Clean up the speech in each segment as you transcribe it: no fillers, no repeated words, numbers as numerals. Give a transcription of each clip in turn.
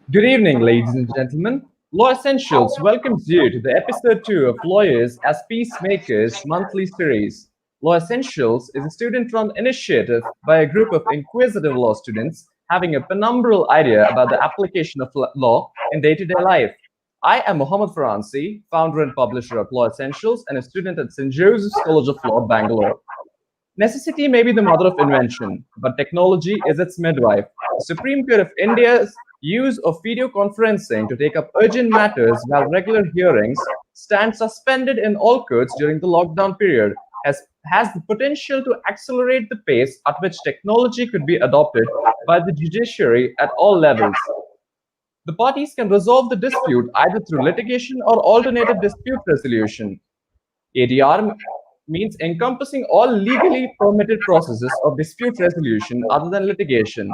Good evening, ladies and gentlemen. Law Essentials welcomes you to the episode 2 of Lawyers as Peacemakers monthly series. Law Essentials is a student run initiative by a group of inquisitive law students having a penumbral idea about the application of law in day to day life. I am Mohammed Faransi, founder and publisher of Law Essentials, and a student at St. Joseph's College of Law, Bangalore. Necessity may be the mother of invention, but technology is its midwife. The Supreme Court of India's use of video conferencing to take up urgent matters while regular hearings stand suspended in all courts during the lockdown period has the potential to accelerate the pace at which technology could be adopted by the judiciary at all levels. The parties can resolve the dispute either through litigation or alternative dispute resolution. ADR means encompassing all legally permitted processes of dispute resolution other than litigation.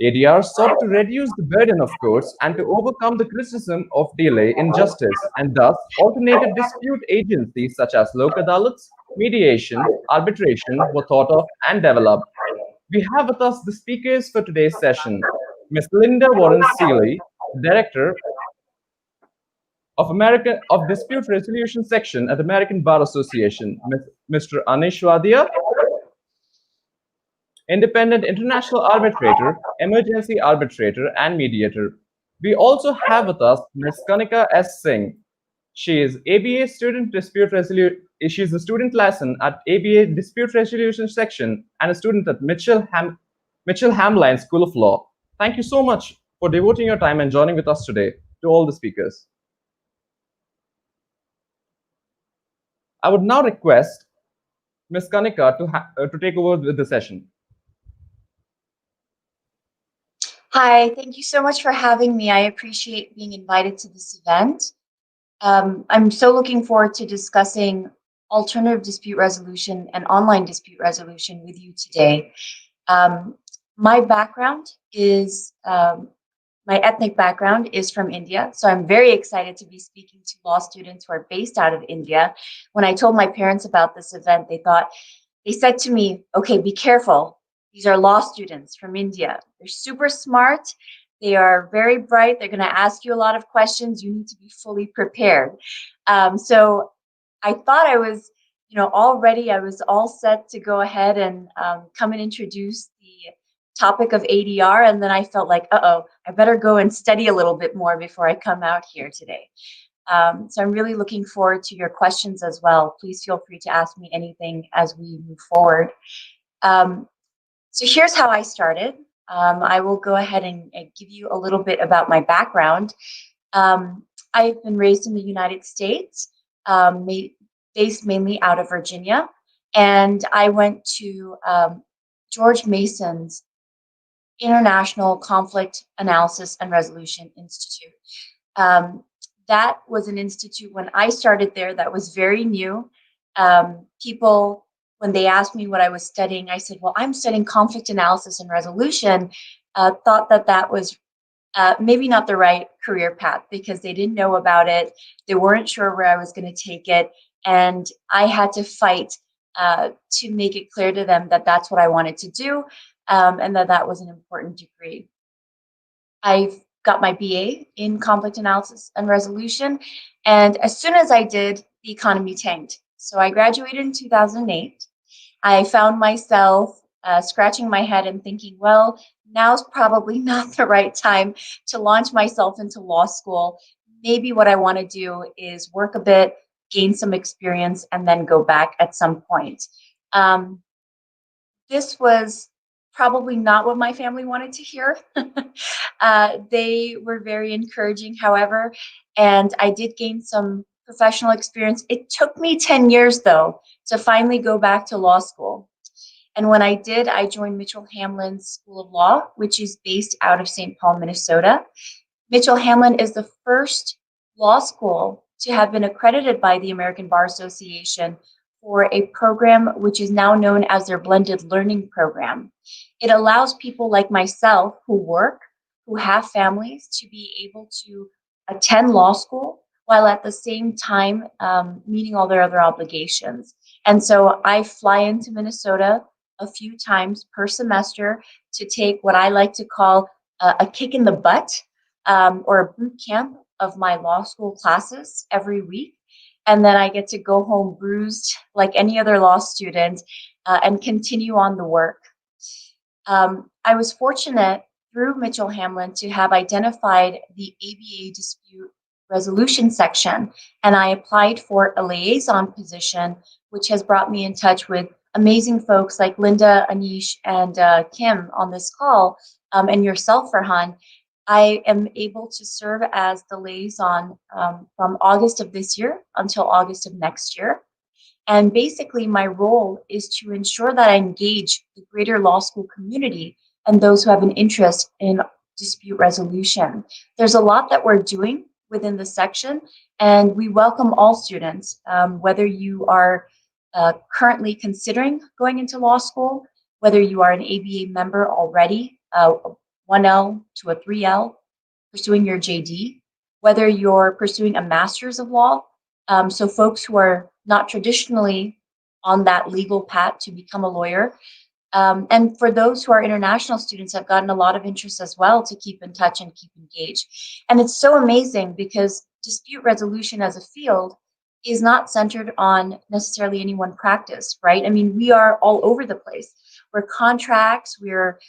ADR sought to reduce the burden of courts and to overcome the criticism of delay in justice, and thus alternative dispute agencies such as Lok Adalats, mediation, arbitration were thought of and developed. We have with us the speakers for today's session. Ms. Linda Warren Seeley, Director of Dispute Resolution Section at American Bar Association, Mr. Anish Wadia, Independent International Arbitrator, Emergency Arbitrator, and Mediator. We also have with us Ms. Kanika S. Singh. She is ABA Student Dispute Resolution. She is a student liaison at ABA Dispute Resolution Section and a student at Mitchell Hamline School of Law. Thank you so much for devoting your time and joining with us today. To all the speakers, I would now request Ms. Kanika to take over with the session. Hi, thank you so much for having me. I appreciate being invited to this event. I'm so looking forward to discussing alternative dispute resolution and online dispute resolution with you today. My background is, my ethnic background is from India, so I'm very excited to be speaking to law students who are based out of India. When I told my parents about this event, they said to me, okay, be careful. These are law students from India. They're super smart. They are very bright. They're going to ask you a lot of questions. You need to be fully prepared. So I thought I was, already I was all set to go ahead and come and introduce the topic of ADR. And then I felt like, I better go and study a little bit more before I come out here today. So I'm really looking forward to your questions as well. Please feel free to ask me anything as we move forward. So here's how I started. I will go ahead and give you a little bit about my background. I've been raised in the United States, based mainly out of Virginia, and I went to George Mason's International Conflict Analysis and Resolution Institute. That was an institute when I started there that was very new. People, when they asked me what I was studying, I said, well, I'm studying conflict analysis and resolution, thought that was maybe not the right career path because they didn't know about it. They weren't sure where I was going to take it. And I had to fight to make it clear to them that that's what I wanted to do, and that was an important degree. I've got my BA in conflict analysis and resolution. And as soon as I did, the economy tanked. So I graduated in 2008. I found myself scratching my head and thinking, well, now's probably not the right time to launch myself into law school. Maybe what I want to do is work a bit, gain some experience, and then go back at some point. This was probably not what my family wanted to hear. They were very encouraging, however, and I did gain some professional experience. It took me 10 years, though, to finally go back to law school. And when I did, I joined Mitchell Hamline's School of Law, which is based out of St. Paul, Minnesota. Mitchell Hamline is the first law school to have been accredited by the American Bar Association for a program which is now known as their blended learning program. It allows people like myself who work, who have families, to be able to attend law school while at the same time meeting all their other obligations. And so I fly into Minnesota a few times per semester to take what I like to call a kick in the butt or a boot camp of my law school classes every week. And then I get to go home bruised like any other law student and continue on the work. I was fortunate through Mitchell Hamline to have identified the ABA dispute resolution section, and I applied for a liaison position, which has brought me in touch with amazing folks like Linda, Anish, and Kim on this call, and yourself, Farhan. I am able to serve as the liaison from August of this year until August of next year. And basically, my role is to ensure that I engage the greater law school community and those who have an interest in dispute resolution. There's a lot that we're doing within the section, and we welcome all students, whether you are currently considering going into law school, whether you are an ABA member already, 1L to a 3L, pursuing your JD, whether you're pursuing a master's of law, so folks who are not traditionally on that legal path to become a lawyer. And for those who are international students, I've gotten a lot of interest as well to keep in touch and keep engaged. And it's so amazing because dispute resolution as a field is not centered on necessarily any one practice, right? I mean, we are all over the place. We're contracts, we're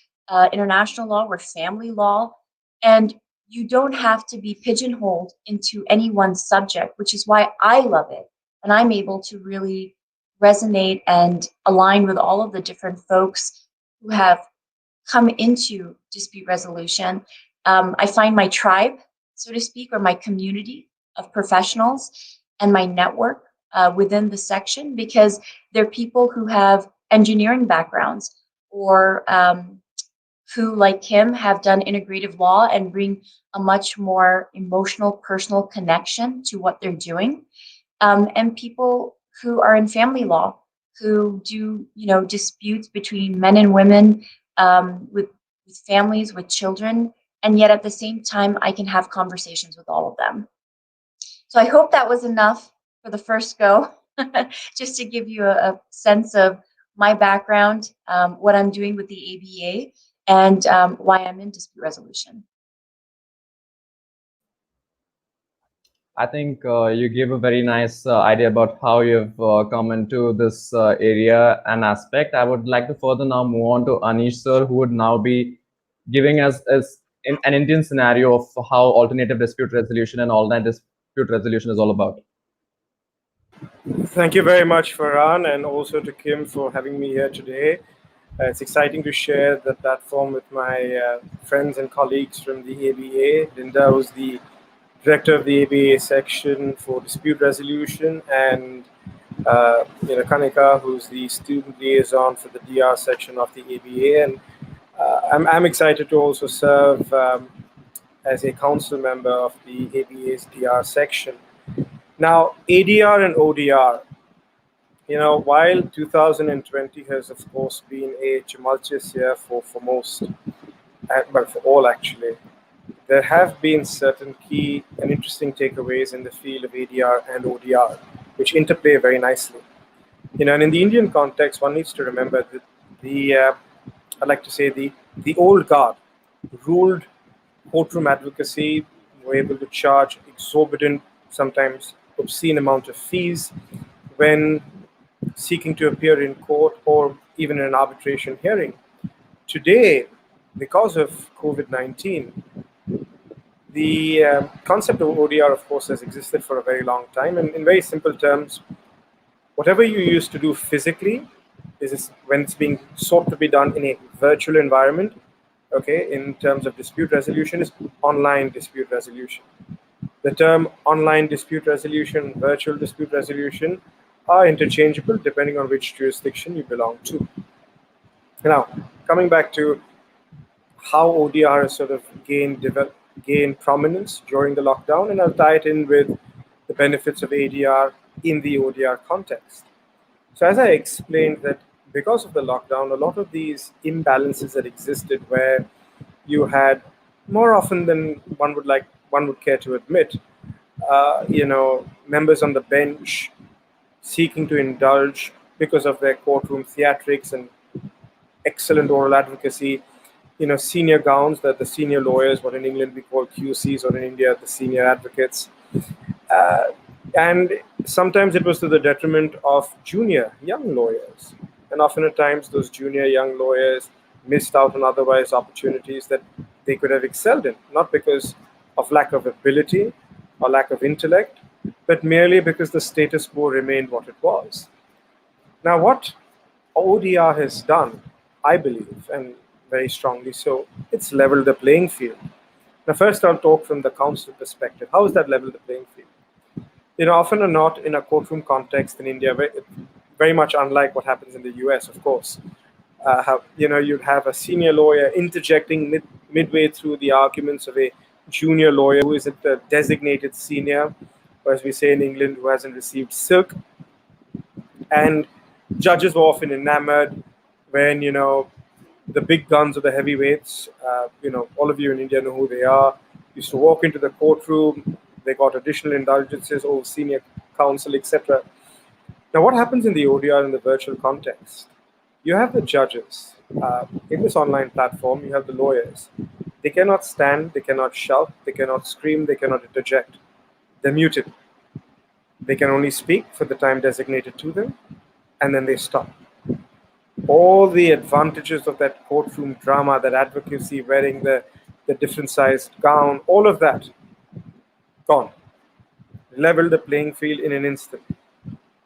international law, we're family law, and you don't have to be pigeonholed into any one subject, which is why I love it. And I'm able to really resonate and align with all of the different folks who have come into dispute resolution. I find my tribe, so to speak, or my community of professionals and my network within the section, because they're people who have engineering backgrounds or who, like him, have done integrative law and bring a much more emotional, personal connection to what they're doing. And people who are in family law, who do, disputes between men and women, with families, with children, and yet at the same time, I can have conversations with all of them. So I hope that was enough for the first go, just to give you a sense of my background, what I'm doing with the ABA, and why I'm in dispute resolution. I think you gave a very nice idea about how you've come into this area and aspect. I would like to further now move on to Anish sir, who would now be giving us an Indian scenario of how alternative dispute resolution and online dispute resolution is all about. Thank you very much, Farhan, and also to Kim for having me here today. It's exciting to share the platform with my friends and colleagues from the ABA. Linda, who's the director of the ABA section for dispute resolution, and Kanika, who's the student liaison for the DR section of the ABA. And I'm excited to also serve as a council member of the ABA's DR section. Now, ADR and ODR, while 2020 has, of course, been a tumultuous year for most, but for all actually, there have been certain key and interesting takeaways in the field of ADR and ODR, which interplay very nicely. And in the Indian context, one needs to remember that I'd like to say the old guard ruled courtroom advocacy, were able to charge exorbitant, sometimes obscene amount of fees when seeking to appear in court or even in an arbitration hearing. Today, because of COVID-19, the concept of ODR, of course, has existed for a very long time. And in very simple terms, whatever you used to do physically is when it's being sought to be done in a virtual environment, okay, in terms of dispute resolution, is online dispute resolution. The term online dispute resolution, virtual dispute resolution are interchangeable depending on which jurisdiction you belong to. Now, coming back to how ODR has sort of gained prominence during the lockdown, and I'll tie it in with the benefits of ADR in the ODR context. So as I explained, that because of the lockdown, a lot of these imbalances that existed, where you had more often than one would care to admit, members on the bench seeking to indulge because of their courtroom theatrics and excellent oral advocacy, senior gowns, that the senior lawyers, what in England we call QCs, or in India the senior advocates. And sometimes it was to the detriment of junior young lawyers. And often at times those junior young lawyers missed out on otherwise opportunities that they could have excelled in, not because of lack of ability or lack of intellect, but merely because the status quo remained what it was. Now, what ODR has done, I believe, and very strongly so, it's leveled the playing field. Now, first I'll talk from the counsel perspective. How is that level the playing field? Often or not in a courtroom context in India, very much unlike what happens in the US, of course. You'd have a senior lawyer interjecting midway through the arguments of a junior lawyer who isn't a designated senior, or as we say in England, who hasn't received silk. And judges were often enamored when, the big guns or the heavyweights, all of you in India know who they are, used to walk into the courtroom. They got additional indulgences over senior counsel, etc. Now, what happens in the ODR in the virtual context? You have the judges. In this online platform, you have the lawyers. They cannot stand, they cannot shout, they cannot scream, they cannot interject. They're muted. They can only speak for the time designated to them, and then they stop. All the advantages of that courtroom drama, that advocacy, wearing the different sized gown, all of that, gone. Level the playing field in an instant.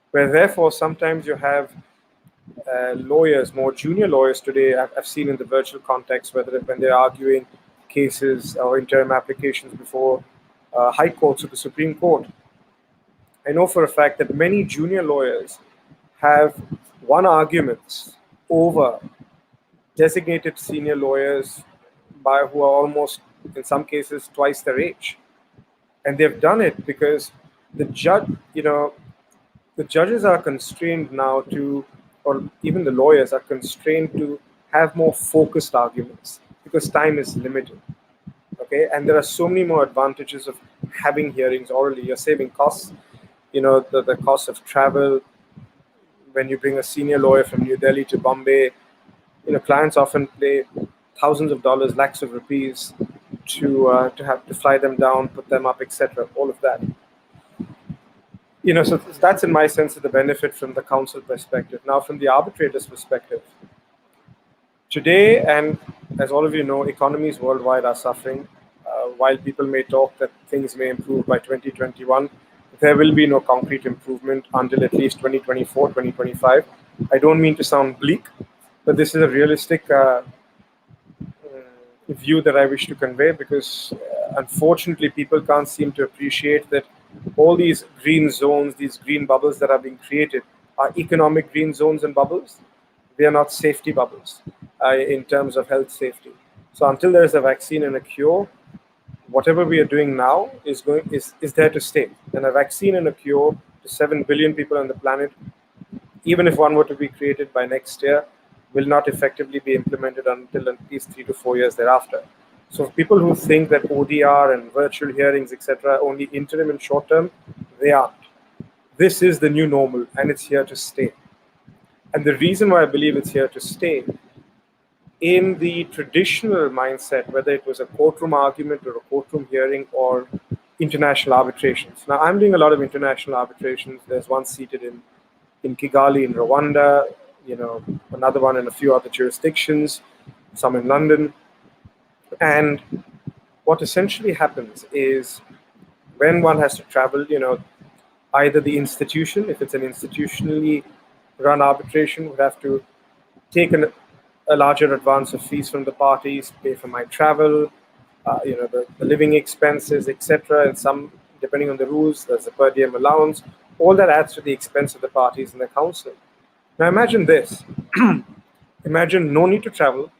Where therefore sometimes you have lawyers, more junior lawyers today, I've seen in the virtual context, when they're arguing cases or interim applications before high courts or the Supreme Court. I know for a fact that many junior lawyers have won arguments over designated senior lawyers who are almost, in some cases, twice their age. And they've done it because the judges are constrained now to, or even the lawyers are constrained to have more focused arguments because time is limited. Okay, and there are so many more advantages of having hearings orally. You're saving costs, the cost of travel. When you bring a senior lawyer from New Delhi to Bombay, clients often pay thousands of dollars, lakhs of rupees to have to fly them down, put them up, etc. All of that. So that's in my sense of the benefit from the counsel perspective. Now, from the arbitrator's perspective, today, and as all of you know, economies worldwide are suffering. While people may talk that things may improve by 2021, there will be no concrete improvement until at least 2024, 2025. I don't mean to sound bleak, but this is a realistic view that I wish to convey, because unfortunately people can't seem to appreciate that all these green zones, these green bubbles that are being created are economic green zones and bubbles. They are not safety bubbles in terms of health safety. So until there is a vaccine and a cure, whatever we are doing now is there to stay. And a vaccine and a cure to 7 billion people on the planet, even if one were to be created by next year, will not effectively be implemented until at least 3 to 4 years thereafter. So people who think that ODR and virtual hearings, etc., are only interim and short term, they aren't. This is the new normal, and it's here to stay. And the reason why I believe it's here to stay, in the traditional mindset, whether it was a courtroom argument or a courtroom hearing or international arbitrations. Now, I'm doing a lot of international arbitrations. There's one seated in Kigali in Rwanda, another one in a few other jurisdictions, some in London. And what essentially happens is when one has to travel, either the institution, if it's an institutionally run arbitration, would have to take a larger advance of fees from the parties, pay for my travel, the living expenses, etc. And some, depending on the rules, there's a per diem allowance. All that adds to the expense of the parties and the counsel. Now imagine this. Imagine no need to travel,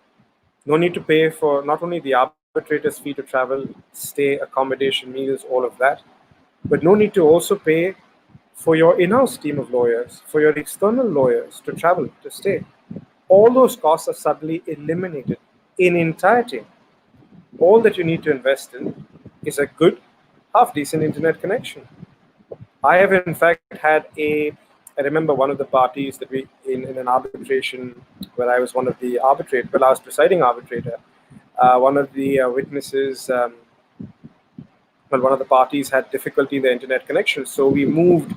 no need to pay for not only the arbitrator's fee to travel, stay, accommodation, meals, all of that, but no need to also pay for your in-house team of lawyers, for your external lawyers to travel, to stay. All those costs are suddenly eliminated in entirety. All that you need to invest in is a good, half-decent internet connection. I have in fact had I remember one of the parties that in an arbitration where I was one of the arbitrators, well, I was presiding arbitrator. one of the witnesses, one of the parties had difficulty in the internet connection. So we moved,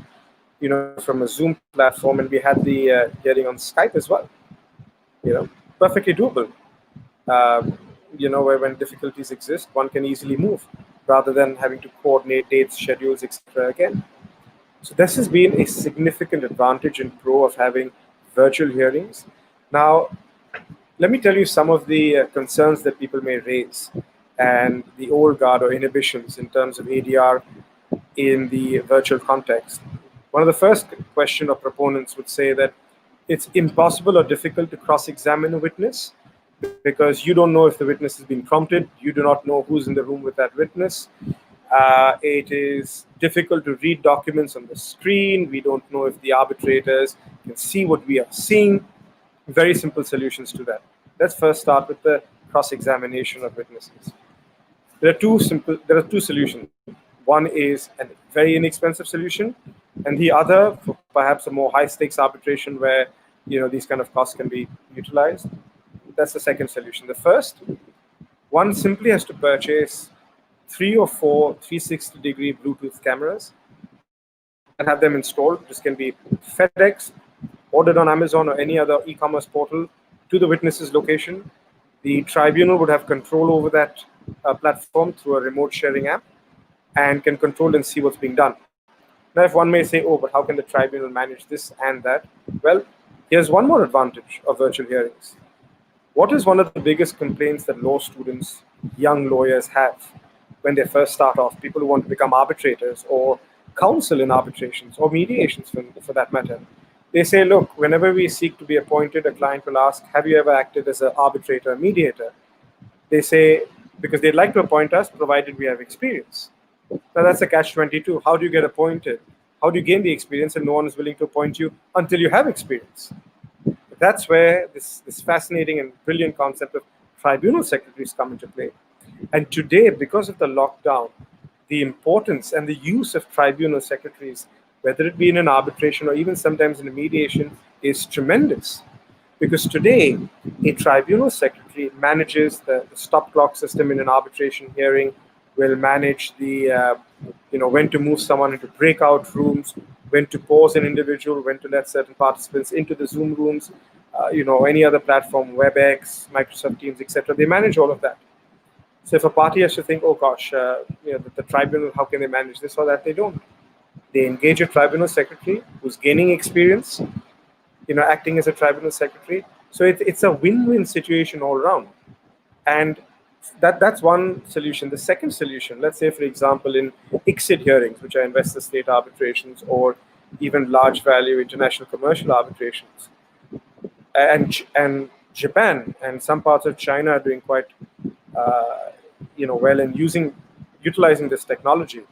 from a Zoom platform, and we had the hearing on Skype as well. Perfectly doable. Where when difficulties exist, one can easily move rather than having to coordinate dates, schedules, etc. again. So this has been a significant advantage and pro of having virtual hearings. Now, let me tell you some of the concerns that people may raise and the old guard or inhibitions in terms of ADR in the virtual context. One of the first question or proponents would say that it's impossible or difficult to cross-examine a witness because you don't know if the witness has been prompted. You do not know who's in the room with that witness. It is difficult to read documents on the screen. We don't know if the arbitrators can see what we are seeing. Very simple solutions to that. Let's first start with the cross-examination of witnesses. There are two solutions. One is a very inexpensive solution, and the other for perhaps a more high-stakes arbitration where these kind of costs can be utilized. That's the second solution. The first, one simply has to purchase 3 or 4 360-degree Bluetooth cameras and have them installed. This can be FedEx, ordered on Amazon or any other e-commerce portal to the witness's location. The tribunal would have control over that platform through a remote sharing app and can control and see what's being done. Now, if one may say, oh, but how can the tribunal manage this and that? Well, here's one more advantage of virtual hearings. What is one of the biggest complaints that law students, young lawyers have when they first start off? People who want to become arbitrators or counsel in arbitrations or mediations for that matter. They say, look, whenever we seek to be appointed, a client will ask, have you ever acted as an arbitrator or mediator? They say, because they'd like to appoint us, provided we have experience. Now, that's a catch-22. How do you get appointed? How do you gain the experience and no one is willing to appoint you until you have experience? That's where this fascinating and brilliant concept of tribunal secretaries come into play. And today, because of the lockdown, the importance and the use of tribunal secretaries, whether it be in an arbitration or even sometimes in a mediation, is tremendous. Because today, a tribunal secretary manages the stop clock system in an arbitration hearing, will manage the, when to move someone into breakout rooms, when to pause an individual, when to let certain participants into the Zoom rooms, any other platform, WebEx, Microsoft Teams, etc. They manage all of that. So if a party has to think, oh gosh, the tribunal, how can they manage this or that? They don't. They engage a tribunal secretary who's gaining experience, acting as a tribunal secretary. So it's a win-win situation all around. And that's one solution. The second solution, let's say, for example, in ICSID hearings, which are investor state arbitrations or even large value international commercial arbitrations, and Japan and some parts of China are doing quite well in utilizing this technology.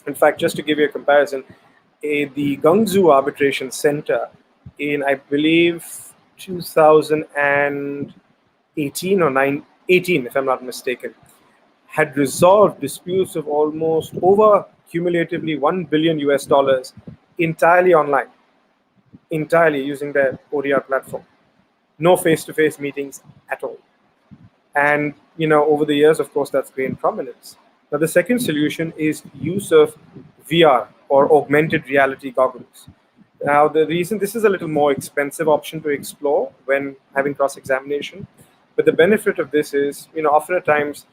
In fact, just to give you a comparison, the Guangzhou Arbitration Center in, I believe, 2018 or 18, if I'm not mistaken, had resolved disputes of almost over cumulatively $1 billion entirely online, entirely using their ODR platform. No face-to-face meetings at all. And, over the years, of course, that's gained prominence. Now, the second solution is use of VR or augmented reality goggles. Now, the reason this is a little more expensive option to explore when having cross-examination, but the benefit of this is, often at times,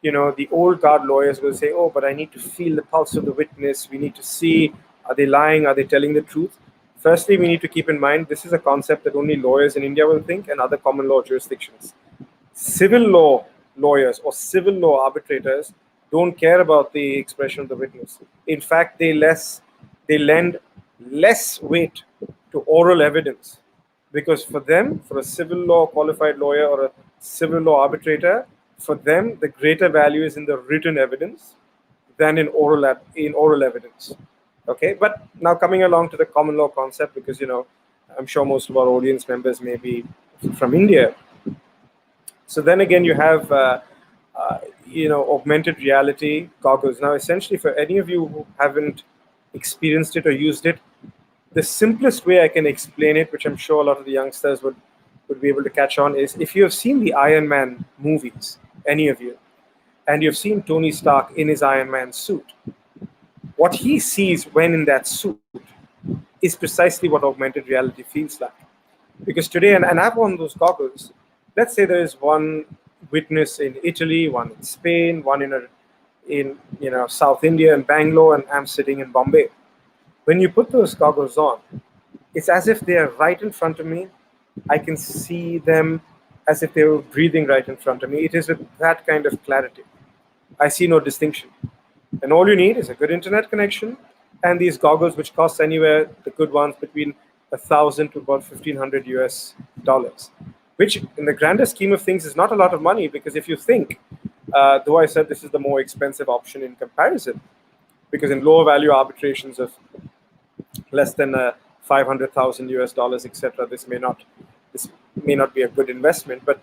the old guard lawyers will say, oh, but I need to feel the pulse of the witness. We need to see, are they lying? Are they telling the truth? Firstly, we need to keep in mind, this is a concept that only lawyers in India will think and other common law jurisdictions. Civil law lawyers or civil law arbitrators don't care about the expression of the witness. In fact, they lend less weight to oral evidence because for them, for a civil law qualified lawyer or a civil law arbitrator, for them, the greater value is in the written evidence than in oral evidence. Okay, but now coming along to the common law concept, because I'm sure most of our audience members may be from India. So then again, you have augmented reality goggles. Now, essentially, for any of you who haven't experienced it or used it, the simplest way I can explain it, which I'm sure a lot of the youngsters would would be able to catch on is if you have seen the Iron Man movies, any of you, and you've seen Tony Stark in his Iron Man suit, what he sees when in that suit is precisely what augmented reality feels like. Because today, and I have one of those goggles, let's say there is one witness in Italy, one in Spain, one in South India and Bangalore, and I'm sitting in Bombay. When you put those goggles on, it's as if they are right in front of me. I can see them as if they were breathing right in front of me. It is with that kind of clarity. I see no distinction. And all you need is a good internet connection and these goggles, which cost anywhere, the good ones, between 1,000 to about 1,500 US dollars, which in the grander scheme of things is not a lot of money, because if you think, though I said this is the more expensive option in comparison, because in lower value arbitrations of less than 500,000 US dollars, etc., this may not be a good investment, but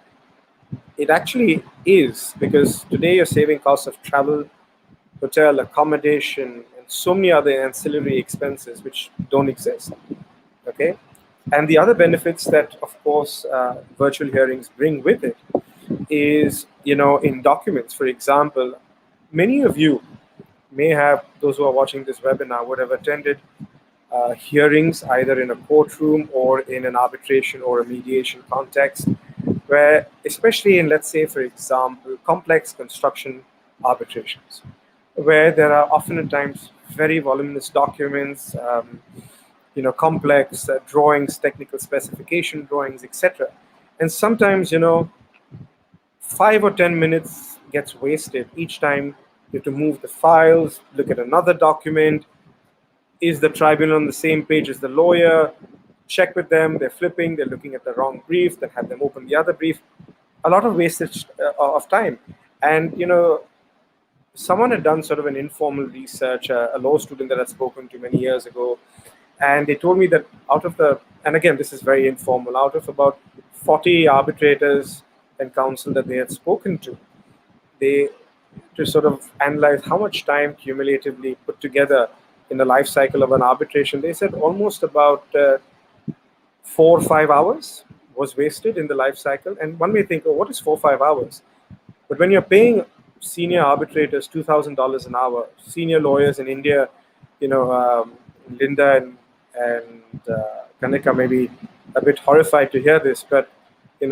it actually is, because today you're saving costs of travel, hotel, accommodation, and so many other ancillary expenses which don't exist. Okay, and the other benefits that, of course, virtual hearings bring with it is, in documents, for example, many of you may have, those who are watching this webinar would have attended hearings either in a courtroom or in an arbitration or a mediation context, where, especially in, let's say, for example, complex construction arbitrations, where there are often at times very voluminous documents, complex drawings, technical specification drawings, etc. And sometimes, 5 or 10 minutes gets wasted each time. You have to move the files, look at another document. Is the tribunal on the same page as the lawyer? Check with them. They're flipping. They're looking at the wrong brief. Then have them open the other brief. A lot of wastage of time. And, someone had done sort of an informal research, a law student that I'd spoken to many years ago, and they told me that and again, this is very informal, out of about 40 arbitrators and counsel that they had spoken to sort of analyze how much time cumulatively put together in the life cycle of an arbitration, they said almost about 4 or 5 hours was wasted in the life cycle. And one may think, oh, what is 4 or 5 hours? But when you're paying senior arbitrators $2,000 an hour, senior lawyers in India, Linda and Kanika may be a bit horrified to hear this, but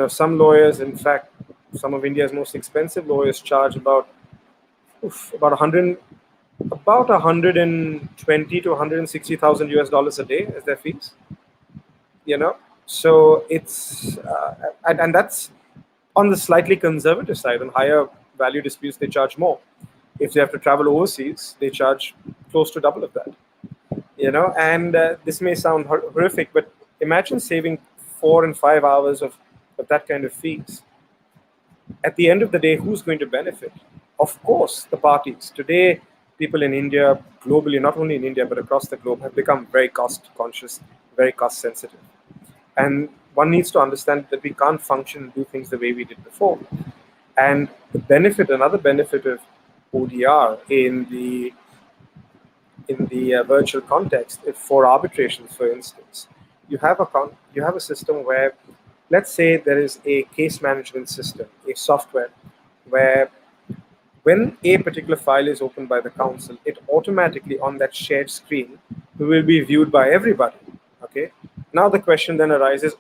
some lawyers, in fact, some of India's most expensive lawyers charge about 120 to 160,000 US dollars a day as their fees. So it's and that's on the slightly conservative side. On higher value disputes, they charge more. If they have to travel overseas, they charge close to double of that. And this may sound horrific, but imagine saving 4 and 5 hours of that kind of fees. At the end of the day, who's going to benefit? Of course, the parties. Today, people in India, globally, not only in India, but across the globe, have become very cost conscious, very cost sensitive. And one needs to understand that we can't function and do things the way we did before. And another benefit of ODR in the virtual context, for arbitrations, for instance, you have a system where, let's say there is a case management system, a software, where when a particular file is opened by the counsel, it automatically on that shared screen will be viewed by everybody. Okay. Now the question then arises,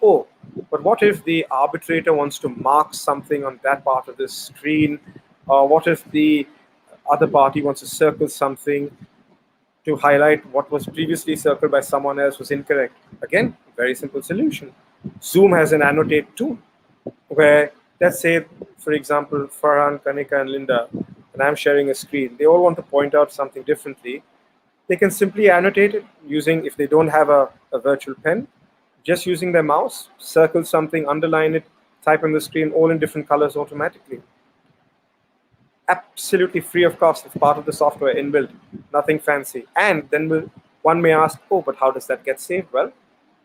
but what if the arbitrator wants to mark something on that part of the screen? Or what if the other party wants to circle something to highlight what was previously circled by someone else was incorrect? Again, very simple solution. Zoom has an annotate tool where, let's say, for example, Farhan, Kanika, and Linda, and I'm sharing a screen. They all want to point out something differently. They can simply annotate it using, if they don't have a virtual pen, just using their mouse, circle something, underline it, type on the screen, all in different colors automatically. Absolutely free of cost. It's part of the software inbuilt, nothing fancy. And then one may ask, but how does that get saved? Well,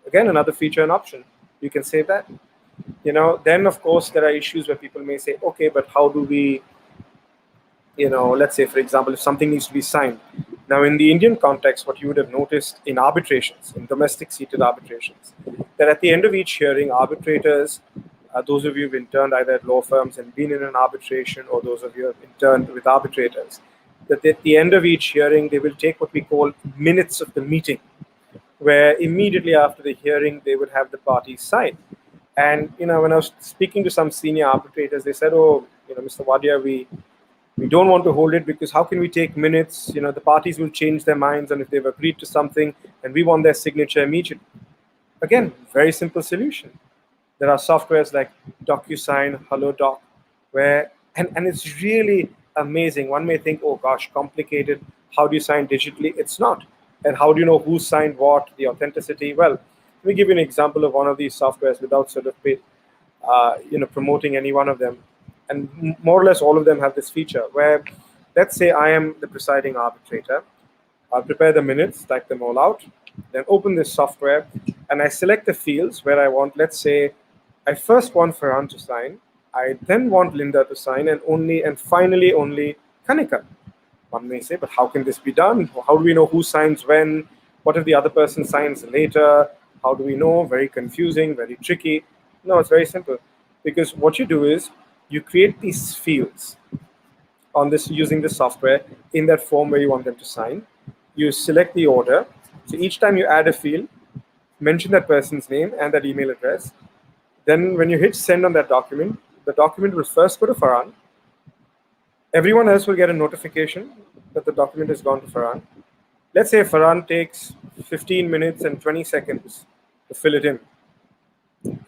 again, another feature and option. You can save that. Then of course there are issues where people may say, okay, but how do we, let's say, for example, if something needs to be signed, Now, in the Indian context, what you would have noticed in arbitrations, in domestic seated arbitrations, that at the end of each hearing, arbitrators, those of you who've interned either at law firms and been in an arbitration, or those of you who have interned with arbitrators, that at the end of each hearing, they will take what we call minutes of the meeting, where immediately after the hearing, they would have the parties sign. And, when I was speaking to some senior arbitrators, they said, oh, Mr. Wadia, we don't want to hold it because how can we take minutes? The parties will change their minds, and if they've agreed to something, and we want their signature immediately. Again, very simple solution. There are softwares like DocuSign, HelloDoc, where and it's really amazing. One may think, oh gosh, complicated. How do you sign digitally? It's not. And how do you know who signed what, the authenticity? Well, let me give you an example of one of these softwares without sort of promoting any one of them. And more or less all of them have this feature where, let's say I am the presiding arbitrator. I'll prepare the minutes, type them all out, then open this software, and I select the fields where I want, let's say, I first want Farhan to sign, I then want Linda to sign, and finally only Kanika. One may say, but how can this be done? How do we know who signs when? What if the other person signs later? How do we know? Very confusing, very tricky. No, it's very simple. Because what you do is you create these fields on this using the software in that form where you want them to sign. You select the order. So each time you add a field, mention that person's name and that email address. Then when you hit send on that document, the document will first go to Farhan. Everyone else will get a notification that the document has gone to Farhan. Let's say Farhan takes 15 minutes and 20 seconds to fill it in.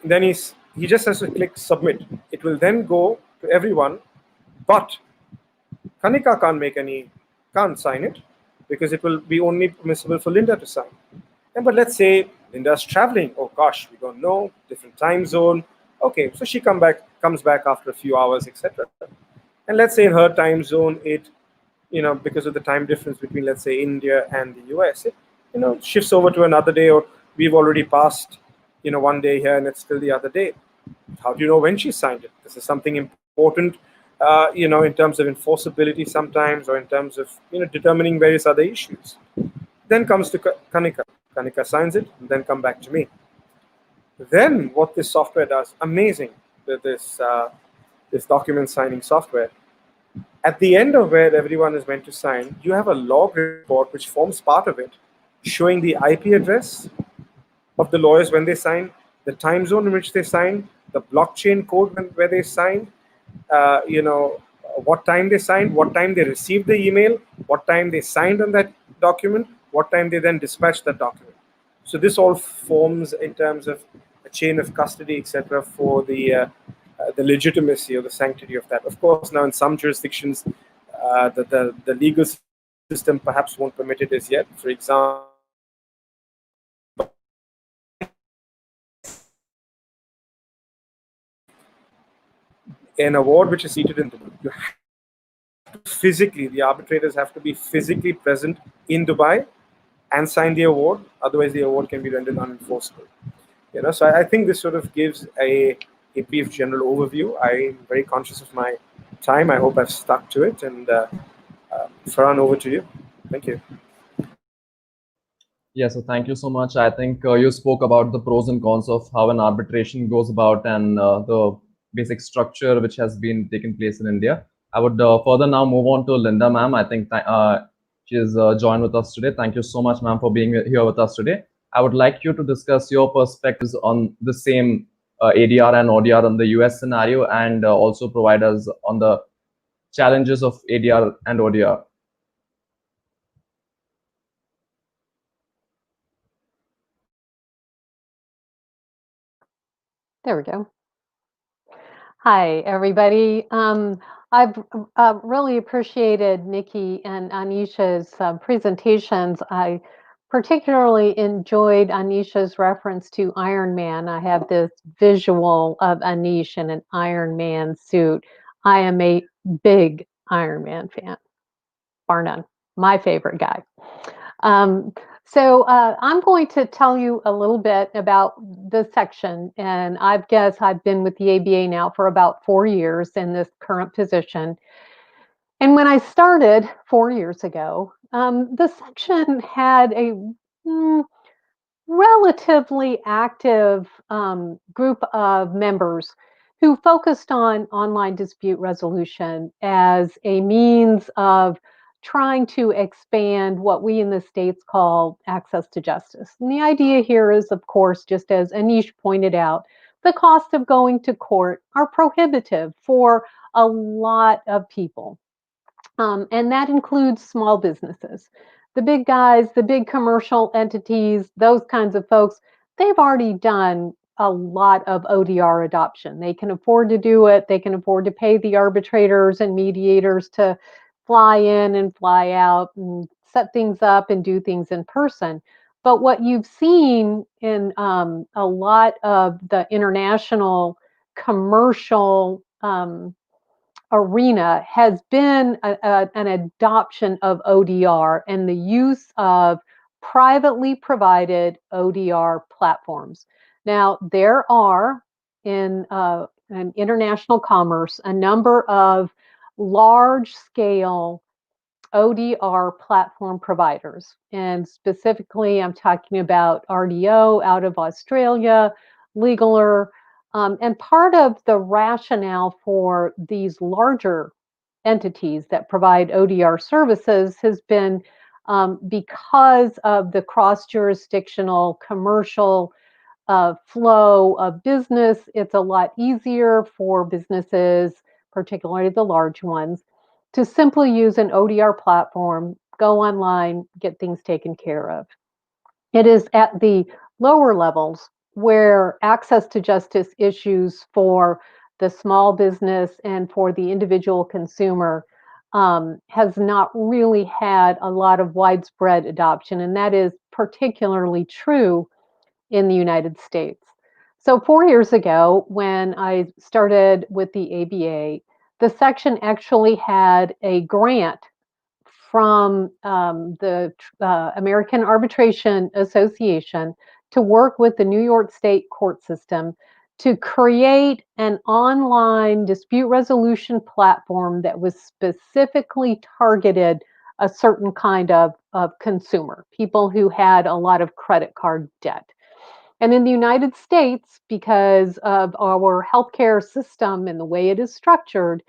Then he just has to click submit. It will then go to everyone, but Kanika can't sign it because it will be only permissible for Linda to sign. But let's say Linda's traveling. Oh gosh, we don't know, different time zone. Okay, so she comes back after a few hours, etc. And let's say in her time zone, because of the time difference between, let's say, India and the US, it shifts over to another day, or we've already passed, one day here and it's still the other day. How do you know when she signed it? This is something important, in terms of enforceability sometimes, or in terms of, determining various other issues. Then comes to Kanika. Kanika signs it, and then come back to me. Then what this software does, amazing, this document signing software. At the end of where everyone is meant to sign, you have a log report which forms part of it, showing the IP address of the lawyers when they sign, the time zone in which they signed, the blockchain code where they signed, what time they signed, what time they received the email, what time they signed on that document, what time they then dispatched that document. So this all forms in terms of a chain of custody, etc., for the legitimacy or the sanctity of that. Of course, now in some jurisdictions, the legal system perhaps won't permit it as yet. For example, an award which is seated in Dubai, you have to physically, the arbitrators have to be physically present in Dubai and sign the award. Otherwise, the award can be rendered unenforceable. So I think this sort of gives a brief general overview. I'm very conscious of my time. I hope I've stuck to it. And Farhan, over to you. Thank you. Yeah, so thank you so much. I think you spoke about the pros and cons of how an arbitration goes about, and the basic structure which has been taken place in India. I would further now move on to Linda, ma'am. I think she is joined with us today. Thank you so much, ma'am, for being here with us today. I would like you to discuss your perspectives on the same ADR and ODR on the US scenario, and also provide us on the challenges of ADR and ODR. There we go. Hi, everybody. I've really appreciated Nikki and Anisha's presentations. I particularly enjoyed Anisha's reference to Iron Man. I have this visual of Anish in an Iron Man suit. I am a big Iron Man fan, bar none. My favorite guy. So I'm going to tell you a little bit about the section, and I've been with the ABA now for about 4 years in this current position. And when I started 4 years ago, The section had a mm, relatively active group of members who focused on online dispute resolution as a means of trying to expand what we in the States call access to justice. And the idea here is, of course, just as Anish pointed out, the cost of going to court are prohibitive for a lot of people. And that includes small businesses. The big guys, the big commercial entities, those kinds of folks, they've already done a lot of ODR adoption. They can afford to do it. They can afford to pay the arbitrators and mediators to fly in and fly out and set things up and do things in person. But what you've seen in a lot of the international commercial arena has been an adoption of ODR and the use of privately provided ODR platforms. Now, there are in international commerce a number of large scale ODR platform providers. And specifically, I'm talking about RDO out of Australia, Legaler. And part of the rationale for these larger entities that provide ODR services has been because of the cross jurisdictional commercial flow of business. It's a lot easier for businesses, particularly the large ones, to simply use an ODR platform, go online, get things taken care of. It is at the lower levels where access to justice issues for the small business and for the individual consumer has not really had a lot of widespread adoption, and that is particularly true in the United States. So 4 years ago, when I started with the ABA, the section actually had a grant from the American Arbitration Association to work with the New York State court system to create an online dispute resolution platform that was specifically targeted a certain kind of consumer, people who had a lot of credit card debt. And in the United States, because of our healthcare system and the way it is structured,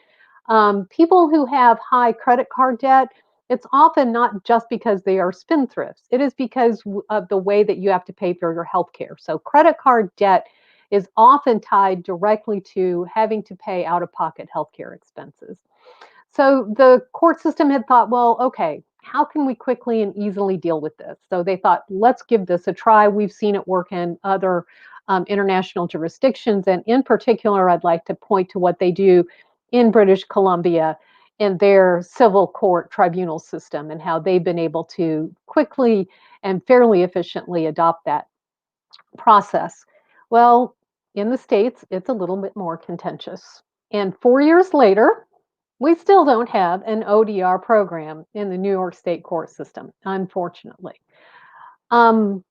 people who have high credit card debt, it's often not just because they are spendthrifts. It is because of the way that you have to pay for your healthcare. So credit card debt is often tied directly to having to pay out-of-pocket healthcare expenses. So the court system had thought, well, okay, how can we quickly and easily deal with this? So they thought, let's give this a try. We've seen it work in other international jurisdictions. And in particular, I'd like to point to what they do in British Columbia in their civil court tribunal system and how they've been able to quickly and fairly efficiently adopt that process. Well, in the States, it's a little bit more contentious. And 4 years later, we still don't have an ODR program in the New York State court system, unfortunately. And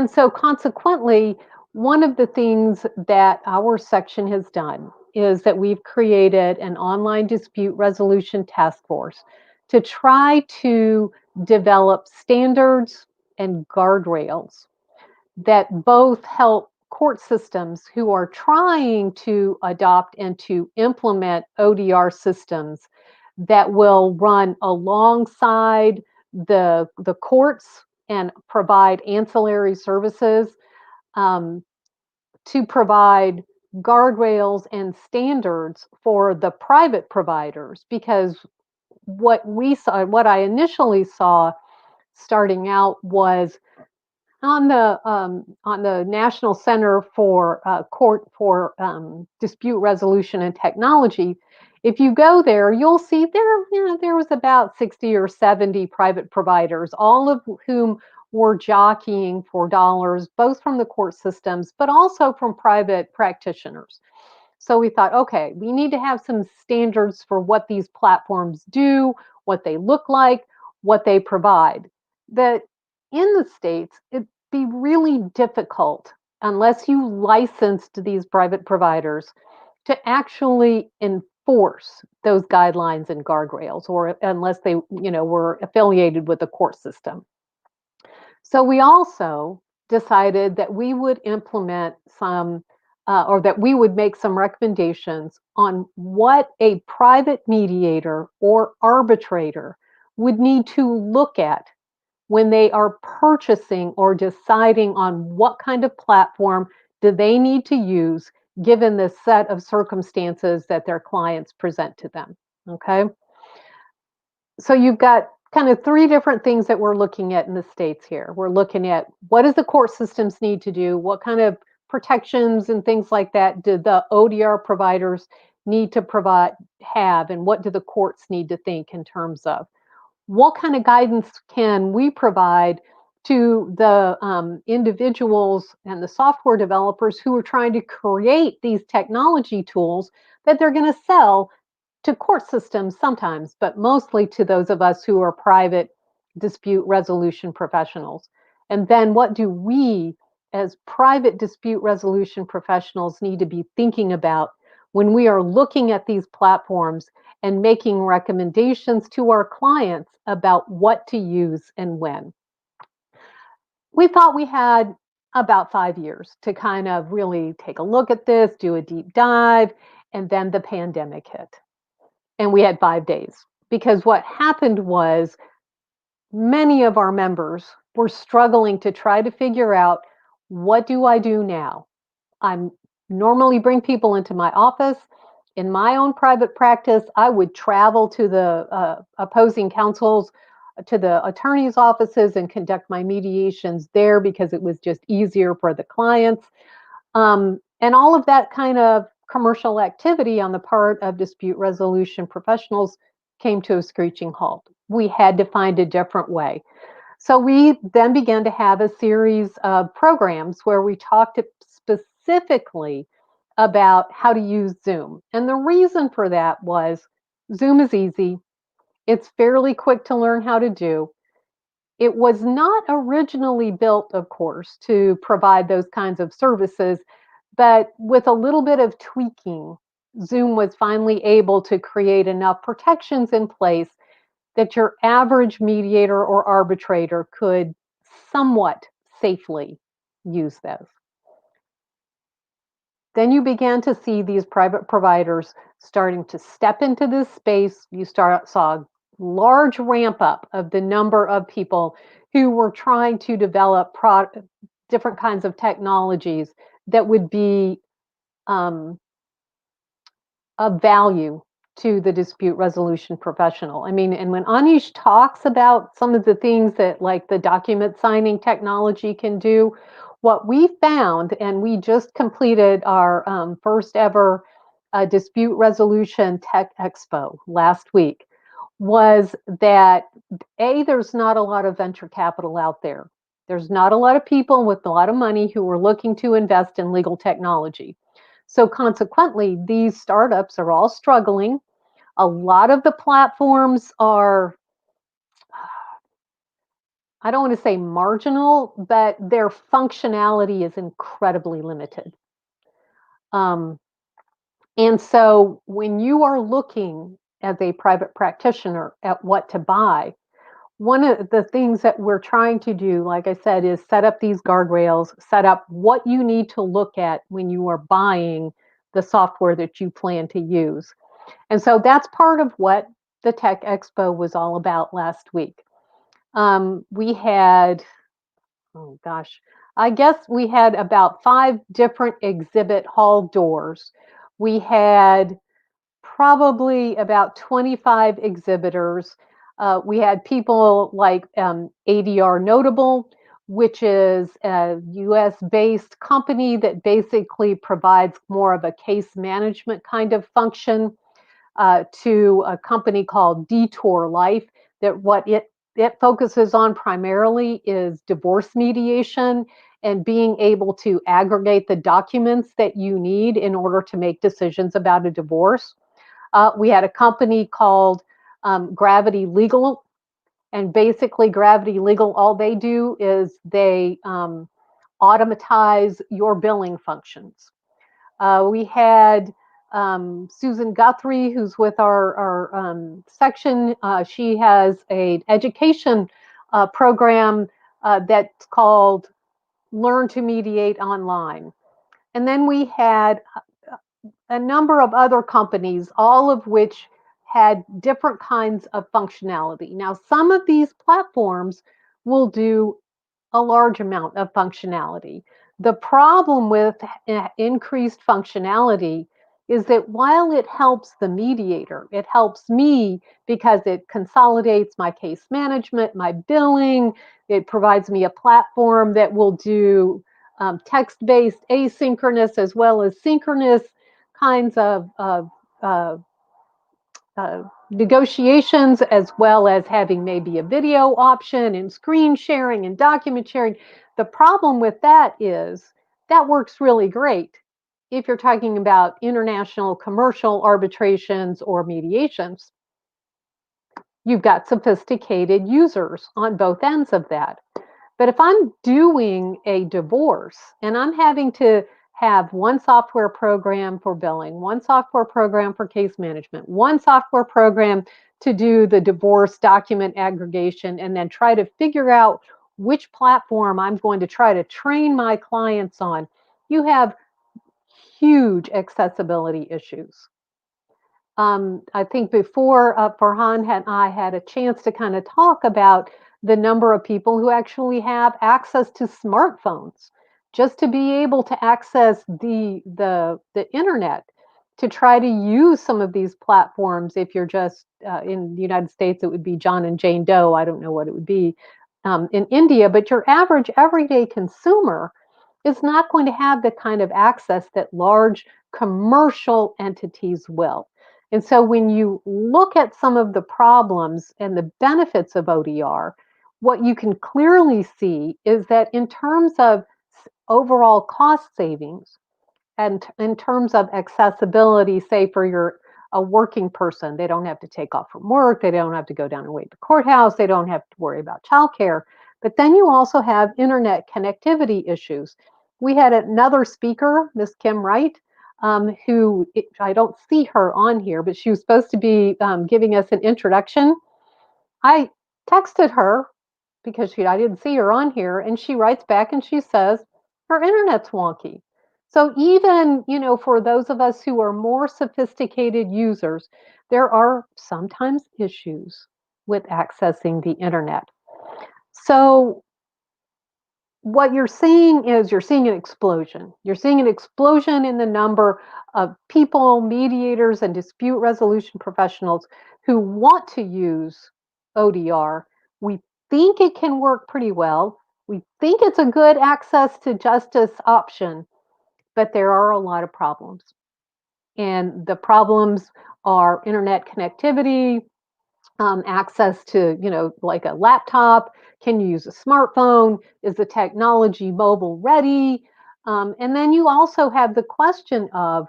so consequently, one of the things that our section has done is that we've created an online dispute resolution task force to try to develop standards and guardrails that both help court systems who are trying to adopt and to implement ODR systems that will run alongside the courts and provide ancillary services, to provide guardrails and standards for the private providers. Because what I initially saw starting out was on the National Center for Dispute Resolution and Technology. If you go there, you'll see there was about 60 or 70 private providers, all of whom were jockeying for dollars, both from the court systems, but also from private practitioners. So we thought, okay, we need to have some standards for what these platforms do, what they look like, what they provide. That in the States, it'd be really difficult unless you licensed these private providers to actually enforce those guidelines and guardrails, or unless they, were affiliated with the court system. So we also decided that we would implement some, or that we would make some recommendations on what a private mediator or arbitrator would need to look at when they are purchasing or deciding on what kind of platform do they need to use given the set of circumstances that their clients present to them. Okay. So you've got kind of three different things that we're looking at in the states here. We're looking at what does the court systems need to do? What kind of protections and things like that do the ODR providers need to have? And what do the courts need to think in terms of? What kind of guidance can we provide to the individuals and the software developers who are trying to create these technology tools that they're going to sell to court systems sometimes, but mostly to those of us who are private dispute resolution professionals? And then what do we as private dispute resolution professionals need to be thinking about when we are looking at these platforms and making recommendations to our clients about what to use and when? We thought we had about 5 years to kind of really take a look at this, do a deep dive, and then the pandemic hit. And we had 5 days, because what happened was many of our members were struggling to try to figure out, what do I do now? I normally bring people into my office. In my own private practice, I would travel to the opposing counsels, to the attorney's offices, and conduct my mediations there because it was just easier for the clients. And all of that kind of commercial activity on the part of dispute resolution professionals came to a screeching halt. We had to find a different way. So we then began to have a series of programs where we talked specifically about how to use Zoom. And the reason for that was Zoom is easy. It's fairly quick to learn how to do. It was not originally built, of course, to provide those kinds of services, but with a little bit of tweaking, Zoom was finally able to create enough protections in place that your average mediator or arbitrator could somewhat safely use those. Then you began to see these private providers starting to step into this space. You saw a large ramp up of the number of people who were trying to develop different kinds of technologies that would be of value to the dispute resolution professional. I mean, and when Anish talks about some of the things that like the document signing technology can do, what we found, and we just completed our first ever dispute resolution tech expo last week, was that there's not a lot of venture capital out there. There's not a lot of people with a lot of money who are looking to invest in legal technology. So consequently, these startups are all struggling. A lot of the platforms are, I don't want to say marginal, but their functionality is incredibly limited. And so when you are looking as a private practitioner at what to buy, one of the things that we're trying to do, like I said, is set up these guardrails, set up what you need to look at when you are buying the software that you plan to use. And so that's part of what the Tech Expo was all about last week. We had, oh gosh, I guess we had about 5 different exhibit hall doors. We had probably about 25 exhibitors. We had people like ADR Notable, which is a US-based company that basically provides more of a case management kind of function, to a company called Detour Life, that what it focuses on primarily is divorce mediation and being able to aggregate the documents that you need in order to make decisions about a divorce. We had a company called Gravity Legal, and basically Gravity Legal, all they do is they automatize your billing functions. We had Susan Guthrie, who's with our section, she has an education program that's called Learn to Mediate Online. And then we had a number of other companies, all of which had different kinds of functionality. Now, some of these platforms will do a large amount of functionality. The problem with increased functionality is that while it helps the mediator, it helps me because it consolidates my case management, my billing, it provides me a platform that will do text-based asynchronous as well as synchronous kinds of negotiations, as well as having maybe a video option and screen sharing and document sharing. The problem with that is that works really great if you're talking about international commercial arbitrations or mediations. You've got sophisticated users on both ends of that. But if I'm doing a divorce and I'm having to have one software program for billing, one software program for case management, one software program to do the divorce document aggregation, and then try to figure out which platform I'm going to try to train my clients on, you have huge accessibility issues. I think before Farhan and I had a chance to kind of talk about the number of people who actually have access to smartphones just to be able to access the internet to try to use some of these platforms. If you're just in the United States, it would be John and Jane Doe. I don't know what it would be in India, but your average everyday consumer is not going to have the kind of access that large commercial entities will. And so when you look at some of the problems and the benefits of ODR, what you can clearly see is that in terms of overall cost savings and in terms of accessibility, say for a working person, they don't have to take off from work, they don't have to go down and wait at the courthouse, they don't have to worry about childcare. But then you also have internet connectivity issues. We had another speaker, Miss Kim Wright, who I don't see her on here, but she was supposed to be giving us an introduction. I texted her because I didn't see her on here, and she writes back and she says her internet's wonky. So even, for those of us who are more sophisticated users, there are sometimes issues with accessing the internet. So what you're seeing is you're seeing an explosion. You're seeing an explosion in the number of people, mediators, and dispute resolution professionals who want to use ODR. We think it can work pretty well. We think it's a good access to justice option, but there are a lot of problems. And the problems are internet connectivity, access to, like a laptop. Can you use a smartphone? Is the technology mobile ready? And then you also have the question of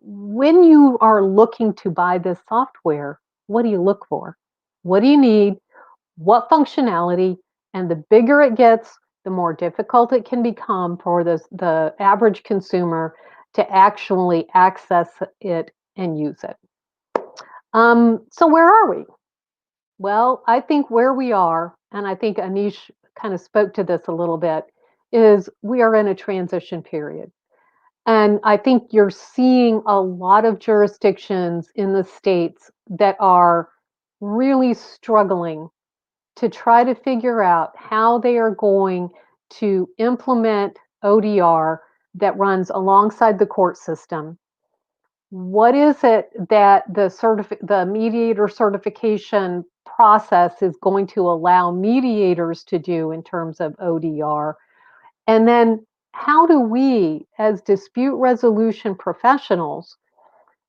when you are looking to buy this software, what do you look for? What do you need? What functionality? And the bigger it gets, the more difficult it can become for the average consumer to actually access it and use it. So where are we? Well, I think where we are, and I think Anish kind of spoke to this a little bit, is we are in a transition period. And I think you're seeing a lot of jurisdictions in the states that are really struggling to try to figure out how they are going to implement ODR that runs alongside the court system. What is it that the mediator certification process is going to allow mediators to do in terms of ODR? And then how do we, as dispute resolution professionals,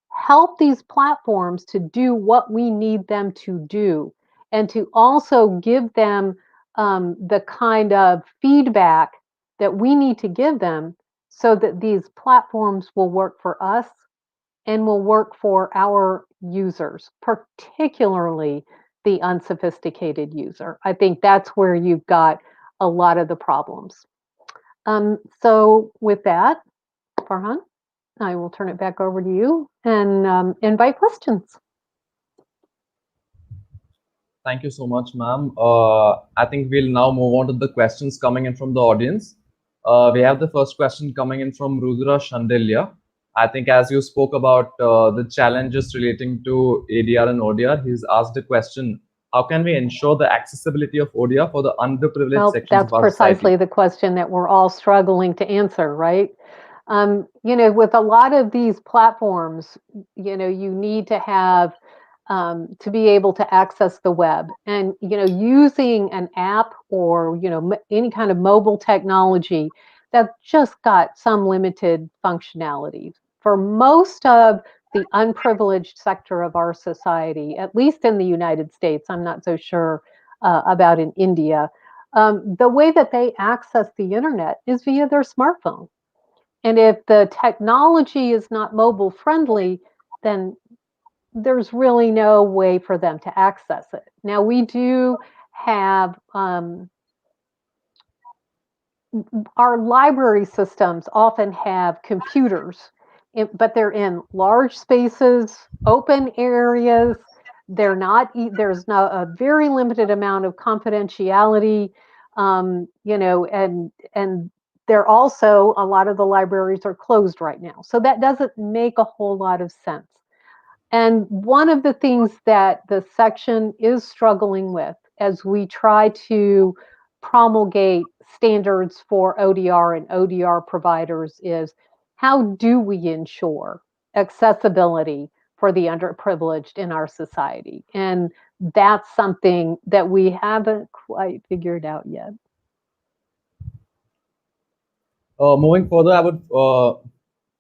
help these platforms to do what we need them to do, and to also give them the kind of feedback that we need to give them so that these platforms will work for us and will work for our users, particularly the unsophisticated user. I think that's where you've got a lot of the problems. So with that, Farhan? I will turn it back over to you and invite questions. Thank you so much, ma'am. I think we'll now move on to the questions coming in from the audience. We have the first question coming in from Rudra Shandelia. I think as you spoke about the challenges relating to ADR and ODR, he's asked a question: how can we ensure the accessibility of ODR for the underprivileged Well, sections that's of our precisely society? the question that we're all struggling to answer, right? With a lot of these platforms, you need to have to be able to access the web, and using an app or any kind of mobile technology that just got some limited functionality for most of the unprivileged sector of our society, at least in the United States. I'm not so sure about in India. The way that they access the internet is via their smartphone. And if the technology is not mobile friendly, then there's really no way for them to access it. Now, we do have our library systems often have computers, but they're in large spaces, open areas. There's not a very limited amount of confidentiality, and they're also, a lot of the libraries are closed right now. So that doesn't make a whole lot of sense. And one of the things that the section is struggling with as we try to promulgate standards for ODR and ODR providers is, how do we ensure accessibility for the underprivileged in our society? And that's something that we haven't quite figured out yet. Moving further, I would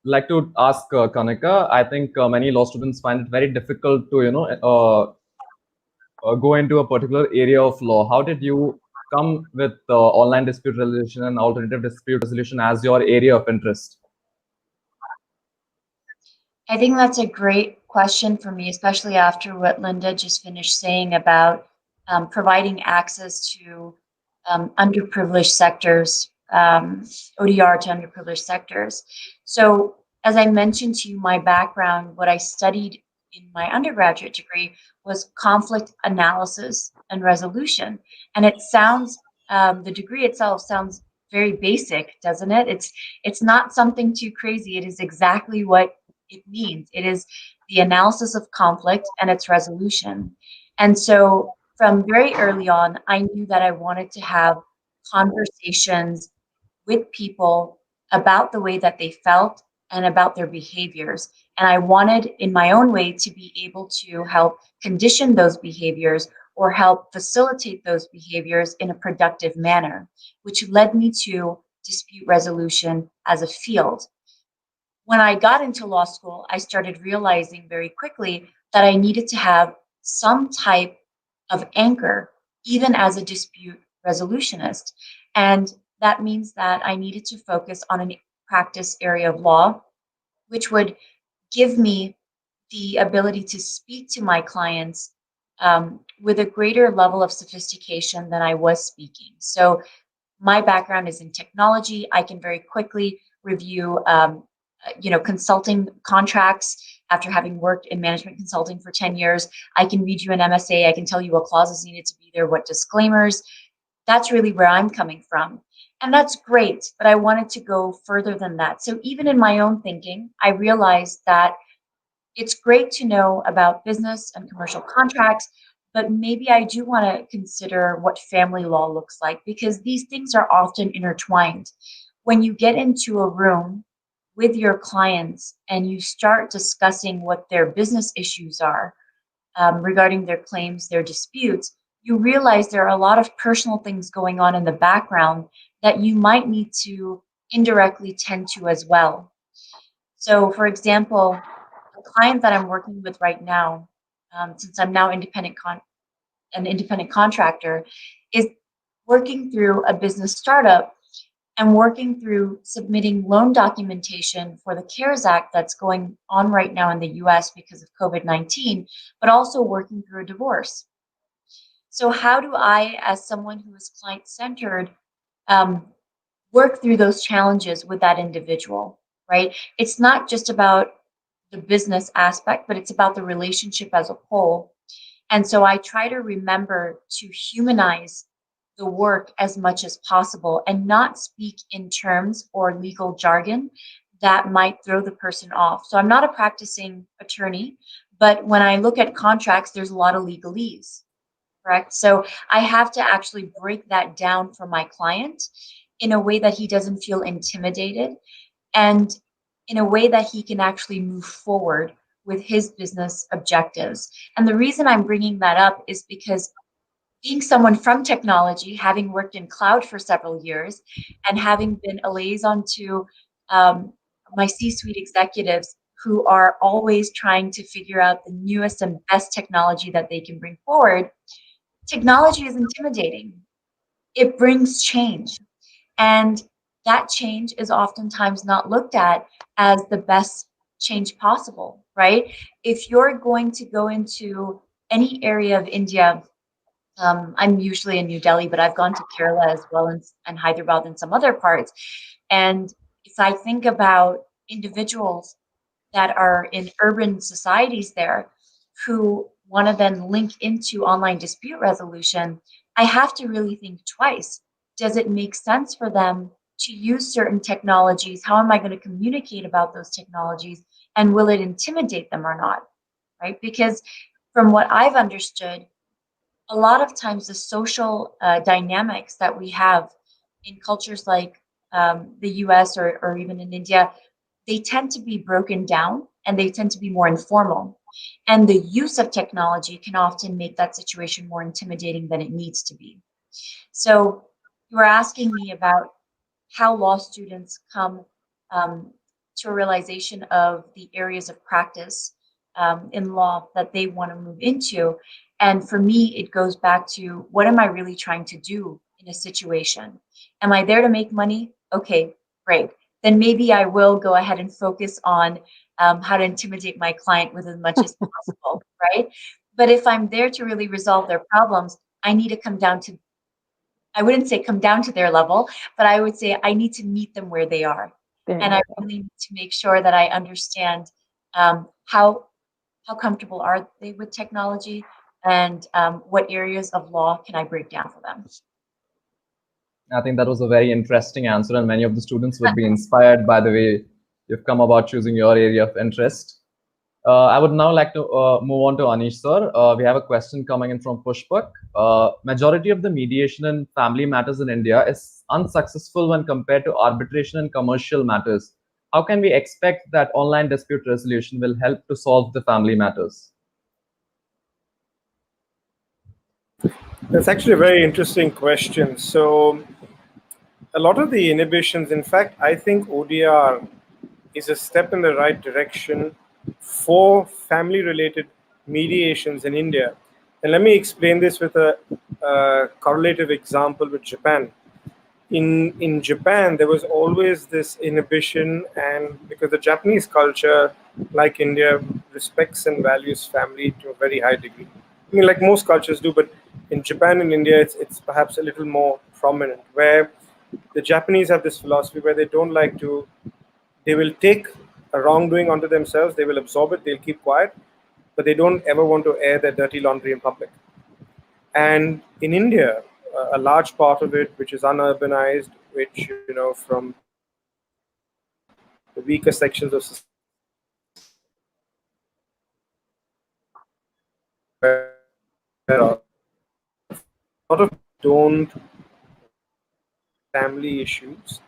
like to ask Kanika. I think many law students find it very difficult to, go into a particular area of law. How did you come with online dispute resolution and alternative dispute resolution as your area of interest? I think that's a great question for me, especially after what Linda just finished saying about providing access to underprivileged sectors, ODR to underprivileged sectors. So as I mentioned to you, my background, what I studied in my undergraduate degree was conflict analysis and resolution. And it sounds, the degree itself sounds very basic, doesn't it? It's not something too crazy. It is exactly what it means. It is the analysis of conflict and its resolution. And so from very early on, I knew that I wanted to have conversations with people about the way that they felt and about their behaviors. And I wanted, in my own way, to be able to help condition those behaviors or help facilitate those behaviors in a productive manner, which led me to dispute resolution as a field. When I got into law school, I started realizing very quickly that I needed to have some type of anchor, even as a dispute resolutionist. And that means that I needed to focus on a practice area of law, which would give me the ability to speak to my clients with a greater level of sophistication than I was speaking. So my background is in technology. I can very quickly review consulting contracts. After having worked in management consulting for 10 years, I can read you an MSA. I can tell you what clauses needed to be there, what disclaimers. That's really where I'm coming from. And that's great, but I wanted to go further than that. So even in my own thinking, I realized that it's great to know about business and commercial contracts, but maybe I do want to consider what family law looks like, because these things are often intertwined. When you get into a room with your clients and you start discussing what their business issues are regarding their claims, their disputes, you realize there are a lot of personal things going on in the background that you might need to indirectly tend to as well. So, for example, a client that I'm working with right now, since I'm now an independent contractor, is working through a business startup and working through submitting loan documentation for the CARES Act that's going on right now in the US because of COVID-19, but also working through a divorce. So how do I, as someone who is client-centered, work through those challenges with that individual, right? It's not just about the business aspect, but it's about the relationship as a whole. And so I try to remember to humanize the work as much as possible and not speak in terms or legal jargon that might throw the person off. So I'm not a practicing attorney, but when I look at contracts, there's a lot of legalese, correct? So I have to actually break that down for my client in a way that he doesn't feel intimidated and in a way that he can actually move forward with his business objectives. And the reason I'm bringing that up is because being someone from technology, having worked in cloud for several years, and having been a liaison to my C-suite executives who are always trying to figure out the newest and best technology that they can bring forward, technology is intimidating. It brings change. And that change is oftentimes not looked at as the best change possible, right? If you're going to go into any area of India, I'm usually in New Delhi, but I've gone to Kerala as well and Hyderabad and some other parts. And if I think about individuals that are in urban societies there who want to then link into online dispute resolution, I have to really think twice. Does it make sense for them to use certain technologies? How am I going to communicate about those technologies? And will it intimidate them or not? Right? Because from what I've understood, a lot of times the social dynamics that we have in cultures like the US or even in India, they tend to be broken down and they tend to be more informal. And the use of technology can often make that situation more intimidating than it needs to be. So you were asking me about how law students come to a realization of the areas of practice in law that they want to move into. And for me, it goes back to what am I really trying to do in a situation? Am I there to make money? Okay, great. Then maybe I will go ahead and focus on how to intimidate my client with as much as possible, right? But if I'm there to really resolve their problems, I need to come down to, I wouldn't say come down to their level, but I would say I need to meet them where they are. And I really need to make sure that I understand how comfortable are they with technology and what areas of law can I break down for them. I think that was a very interesting answer, and many of the students would be inspired by the way you've come about choosing your area of interest. I would now like to move on to Anish sir. We have a question coming in from Pushpak. Majority of the mediation in family matters in India is unsuccessful when compared to arbitration and commercial matters. How can we expect that online dispute resolution will help to solve the family matters? That's actually a very interesting question. So a lot of the inhibitions, in fact, I think ODR is a step in the right direction for family-related mediations in India. And let me explain this with a correlative example with Japan. In Japan, there was always this inhibition, and because the Japanese culture, like India, respects and values family to a very high degree. I mean, like most cultures do, but in Japan and India, it's perhaps a little more prominent, where the Japanese have this philosophy where they don't like to, they will take a wrongdoing onto themselves, they will absorb it, they'll keep quiet, but they don't ever want to air their dirty laundry in public. And in India, a large part of it, which is unurbanized, which, from the weaker sections of society, a lot of don't family issues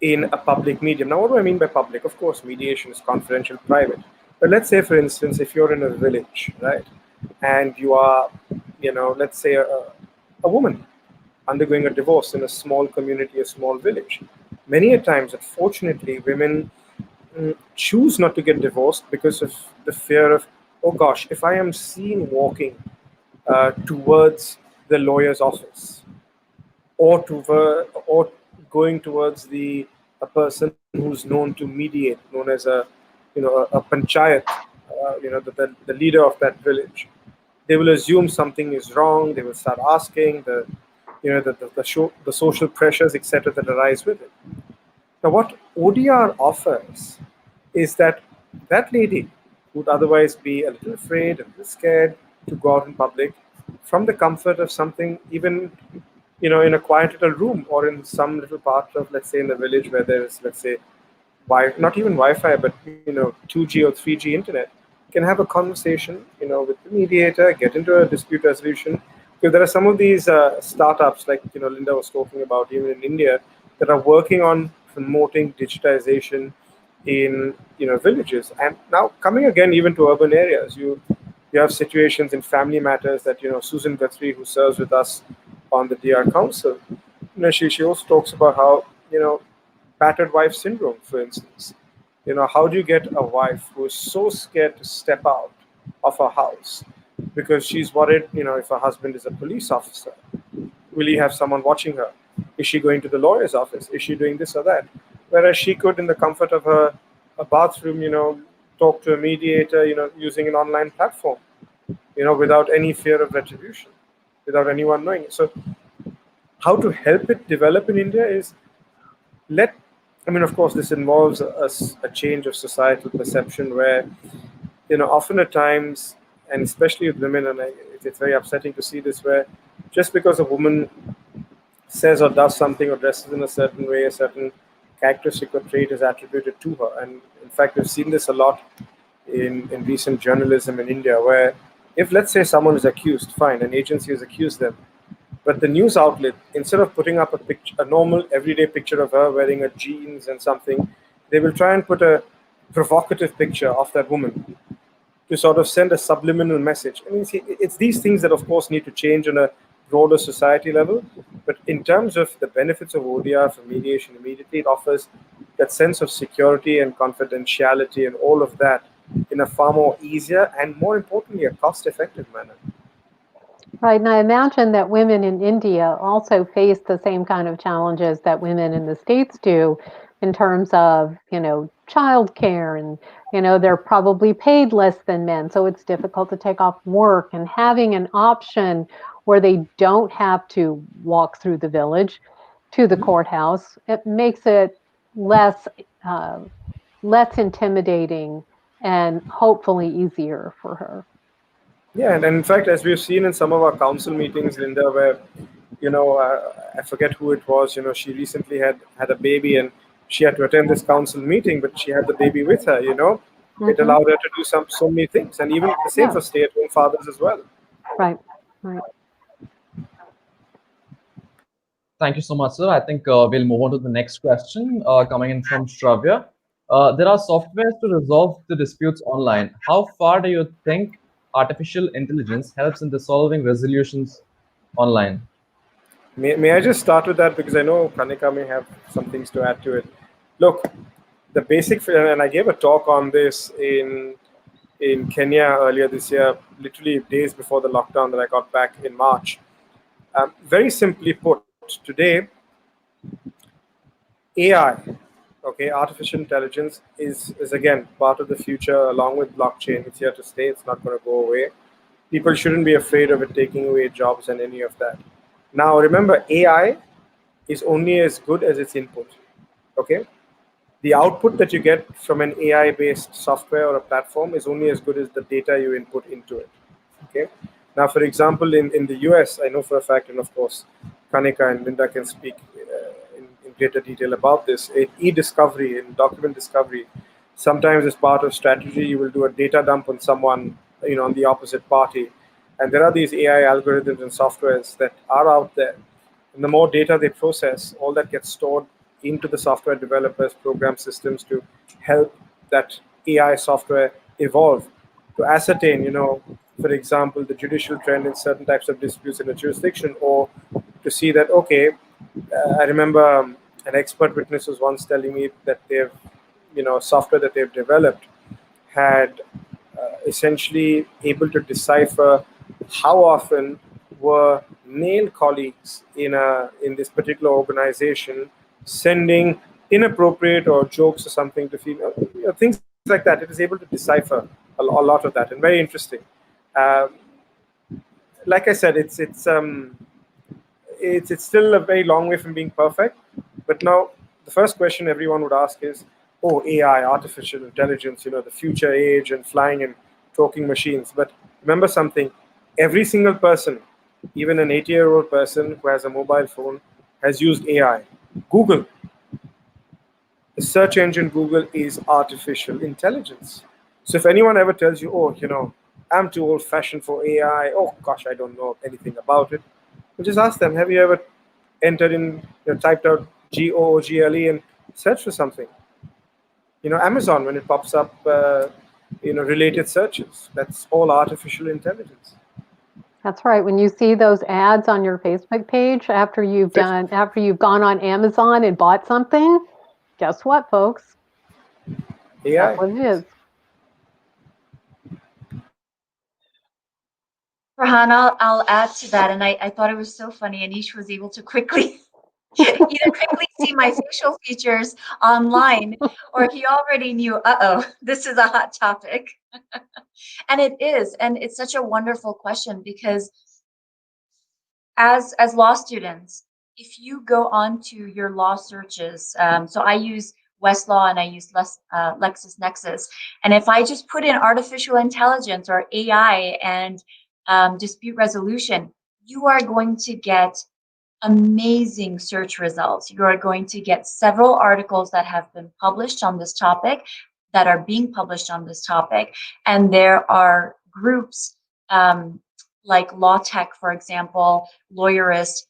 in a public medium. Now, what do I mean by public? Of course, mediation is confidential, private. But let's say, for instance, if you're in a village, right, and you are, let's say a woman undergoing a divorce in a small community, a small village. Many a times, unfortunately, women choose not to get divorced because of the fear of, oh gosh, if I am seen walking towards the lawyer's office, or going towards a person who's known to mediate, known as a panchayat, the leader of that village, they will assume something is wrong. They will start asking the social pressures, etc., that arise with it. Now, what ODR offers is that lady would otherwise be a little afraid, a little scared to go out in public, from the comfort of something, even in a quiet little room or in some little part of, let's say, in the village where there is, let's say, not even Wi-Fi, but 2G or 3G internet, can have a conversation, with the mediator, get into a dispute resolution. Because there are some of these startups, like Linda was talking about, even in India, that are working on promoting digitization in villages. And now coming again even to urban areas, you have situations in family matters that Susan Guthrie, who serves with us on the DR Council, she also talks about how battered wife syndrome, for instance. How do you get a wife who is so scared to step out of her house because she's worried, if her husband is a police officer, will he have someone watching her? Is she going to the lawyer's office? Is she doing this or that? Whereas she could, in the comfort of her a bathroom, talk to a mediator, using an online platform, without any fear of retribution, without anyone knowing. So how to help it develop in India is of course, this involves a change of societal perception where, often at times, and especially with women, and it's very upsetting to see this, where just because a woman says or does something or dresses in a certain way, a certain characteristic or trait is attributed to her. And in fact, we've seen this a lot in recent journalism in India, where if, let's say, someone is accused, fine, an agency has accused them, but the news outlet, instead of putting up a normal everyday picture of her wearing a jeans and something, they will try and put a provocative picture of that woman to sort of send a subliminal message. See, it's these things that, of course, need to change on a broader society level. But in terms of the benefits of ODR for mediation, immediately it offers that sense of security and confidentiality and all of that in a far more easier and, more importantly, a cost-effective manner. Right, and I imagine that women in India also face the same kind of challenges that women in the States do in terms of, childcare, and, they're probably paid less than men, so it's difficult to take off work, and having an option where they don't have to walk through the village to the courthouse, it makes it less intimidating and hopefully easier for her. Yeah, and in fact, as we've seen in some of our council meetings, Linda, where, I forget who it was, she recently had a baby and she had to attend this council meeting, but she had the baby with her, Mm-hmm. It allowed her to do so many things, and even the same for stay-at-home fathers as well. Right. Thank you so much, sir. I think we'll move on to the next question coming in from Shravya. There are softwares to resolve the disputes online. How far do you think artificial intelligence helps in resolving resolutions online? May I just start with that, because I know Kanika may have some things to add to it. Look, the basic, and I gave a talk on this in Kenya earlier this year, literally days before the lockdown that I got back in March. Very simply put, today, AI, artificial intelligence is again part of the future along with blockchain. It's here to stay. It's not going to go away. People shouldn't be afraid of it taking away jobs and any of that. Now, remember, AI is only as good as its input. Okay? The output that you get from an AI-based software or a platform is only as good as the data you input into it. Okay? Now, for example, in the US, I know for a fact, and of course, Kanika and Linda can speak in greater detail about this. In e-discovery, in document discovery, sometimes as part of strategy, you will do a data dump on someone, on the opposite party. And there are these AI algorithms and softwares that are out there. And the more data they process, all that gets stored into the software developers' program systems to help that AI software evolve, to ascertain, for example, the judicial trend in certain types of disputes in a jurisdiction, or to see that, I remember an expert witness was once telling me that they've, software that they've developed had essentially able to decipher how often were male colleagues in this particular organization sending inappropriate or jokes or something to female, things like that. It is able to decipher a lot of that, and very interesting. Like I said, it's still a very long way from being perfect, but now the first question everyone would ask is, oh, AI, artificial intelligence, the future age and flying and talking machines. But remember something, every single person, even an 80-year-old person who has a mobile phone, has used AI. Google, the search engine Google is artificial intelligence. So if anyone ever tells you, oh, I'm too old fashioned for AI, oh gosh, I don't know anything about it, well, just ask them, have you ever entered in, typed out Google and searched for something? Amazon, when it pops up, related searches, that's all artificial intelligence. That's right. When you see those ads on your Facebook page after you've gone on Amazon and bought something, guess what, folks? AI. That's what it is. Farhan, I'll add to that, and I thought it was so funny. Anish was able to quickly either quickly see my facial features online, or he already knew, this is a hot topic. And it is, and it's such a wonderful question, because as law students, if you go on to your law searches, so I use Westlaw and I use LexisNexis, and if I just put in artificial intelligence or AI and dispute resolution, you are going to get amazing search results. You are going to get several articles that have been published on this topic, that are being published on this topic. And there are groups like Law Tech, for example, Lawyerist,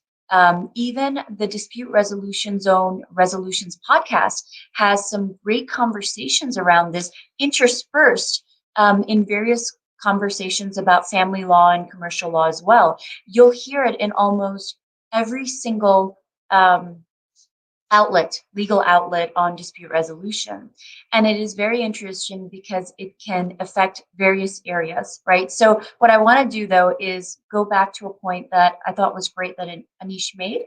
even the Dispute Resolution Zone Resolutions podcast has some great conversations around this, interspersed in various conversations about family law and commercial law as well. You'll hear it in almost every single legal outlet on dispute resolution. And it is very interesting because it can affect various areas, right? So what I want to do, though, is go back to a point that I thought was great that Anish made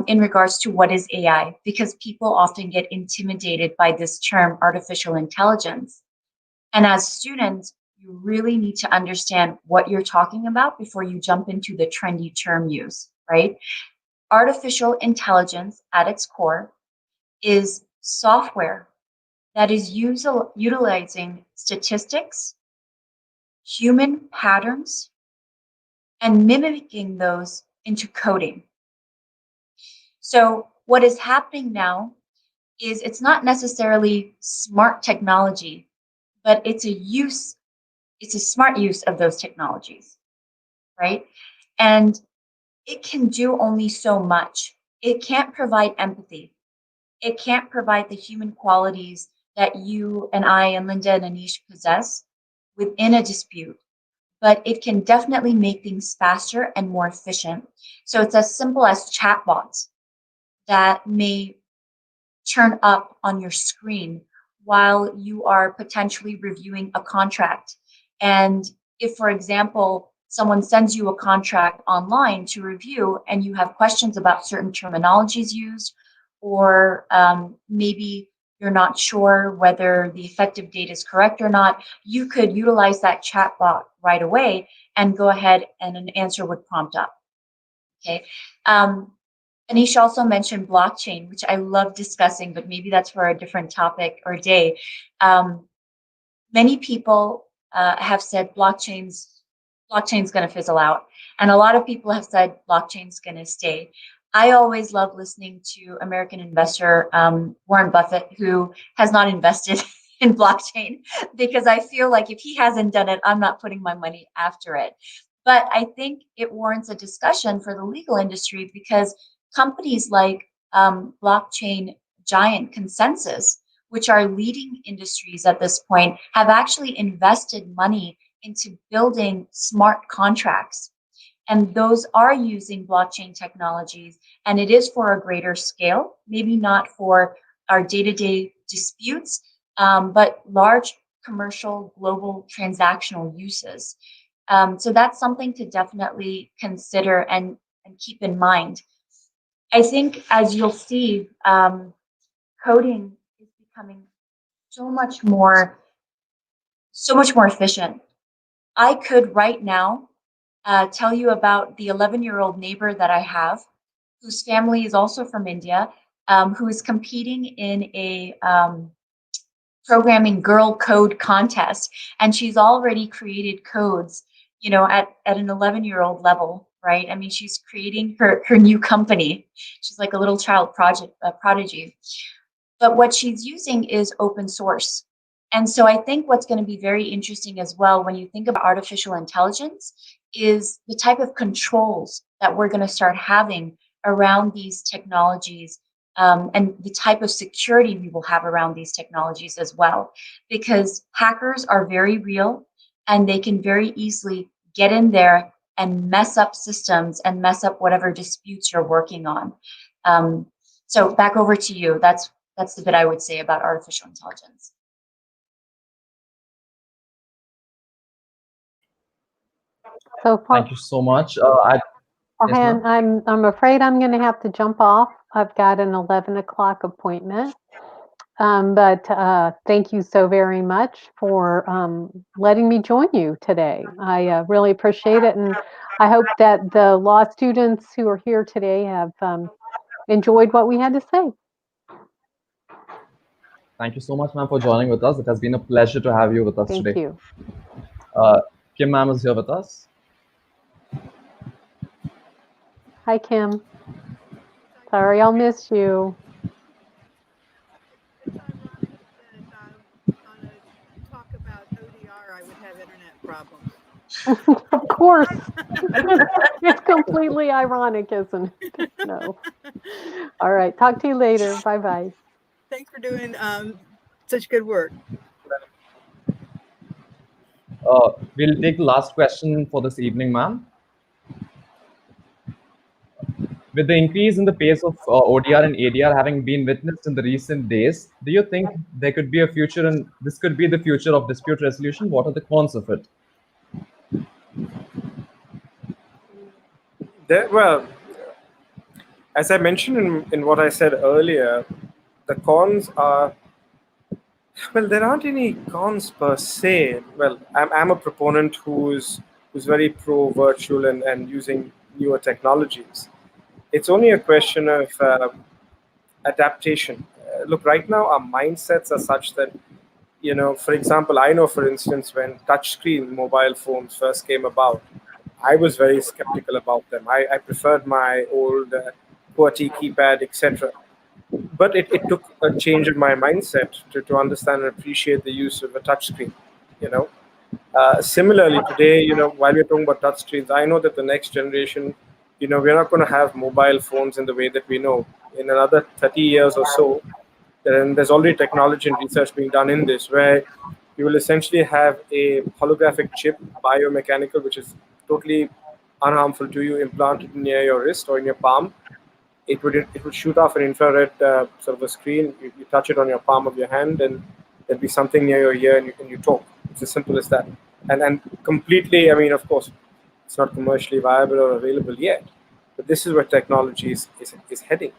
in regards to what is AI, because people often get intimidated by this term, artificial intelligence. And as students, you really need to understand what you're talking about before you jump into the trendy term use, right? Artificial intelligence at its core is software that is utilizing statistics, human patterns, and mimicking those into coding. So what is happening now is it's not necessarily smart technology, but it's a smart use of those technologies, right? And it can do only so much. It can't provide empathy. It can't provide the human qualities that you and I and Linda and Anish possess within a dispute, but it can definitely make things faster and more efficient. So it's as simple as chatbots that may turn up on your screen while you are potentially reviewing a contract. And if, for example, someone sends you a contract online to review and you have questions about certain terminologies used, or maybe you're not sure whether the effective date is correct or not, you could utilize that chatbot right away and go ahead and an answer would prompt up. Okay. Anish also mentioned blockchain, which I love discussing, but maybe that's for a different topic or day. Many people have said blockchain's going to fizzle out, and a lot of people have said blockchain's going to stay. I always love listening to American investor Warren Buffett, who has not invested in blockchain, because I feel like if he hasn't done it, I'm not putting my money after it. But I think it warrants a discussion for the legal industry, because companies like blockchain giant Consensus, which are leading industries at this point, have actually invested money into building smart contracts. And those are using blockchain technologies, and it is for a greater scale, maybe not for our day-to-day disputes, but large commercial global transactional uses. So that's something to definitely consider and keep in mind. I think, as you'll see, coding is becoming so much more efficient. I could right now tell you about the 11-year-old neighbor that I have, whose family is also from India, who is competing in a programming girl code contest, and she's already created codes, you know, at an 11-year-old level, right? I mean, she's creating her new company. She's like a little child prodigy. But what she's using is open source. And so I think what's going to be very interesting as well when you think about artificial intelligence is the type of controls that we're going to start having around these technologies, and the type of security we will have around these technologies as well. Because hackers are very real, and they can very easily get in there and mess up systems and mess up whatever disputes you're working on. So back over to you. That's the bit I would say about artificial intelligence. So far, Thank you so much. Farhan, I'm afraid I'm going to have to jump off. I've got an 11 o'clock appointment. But thank you so very much for letting me join you today. I really appreciate it, and I hope that the law students who are here today have enjoyed what we had to say. Thank you so much, ma'am, for joining with us. It has been a pleasure to have you with us Thank today. you. Kim ma'am is here with us. Hi, Kim. Sorry, I'll miss you. It's ironic that on a talk about ODR, I would have internet problems. Of course. It's completely ironic, isn't it? No. All right. Talk to you later. Bye-bye. Thanks for doing such good work. We'll take the last question for this evening, ma'am. With the increase in the pace of ODR and ADR having been witnessed in the recent days, do you think there could be a future, and this could be the future of dispute resolution? What are the cons of it? Well, as I mentioned in what I said earlier, the cons are, well, there aren't any cons per se. Well, I'm a proponent who's very pro virtual and using newer technologies. It's only a question of adaptation. Look, right now our mindsets are such that, you know, for example, I know, for instance, when touchscreen mobile phones first came about, I was very skeptical about them. I preferred my old QWERTY keypad, etc. But it took a change in my mindset to understand and appreciate the use of a touchscreen, you know. Similarly, today, you know, while we're talking about touchscreens, I know that the next generation, you know, we're not going to have mobile phones in the way that we know. In another 30 years or so, and there's already technology and research being done in this, where you will essentially have a holographic chip, biomechanical, which is totally unharmful to you, implanted near your wrist or in your palm. It would shoot off an infrared sort of a screen. You touch it on your palm of your hand, and there'll be something near your ear, and you talk. It's as simple as that. And completely, I mean, of course, it's not commercially viable or available yet, but this is where technology is heading.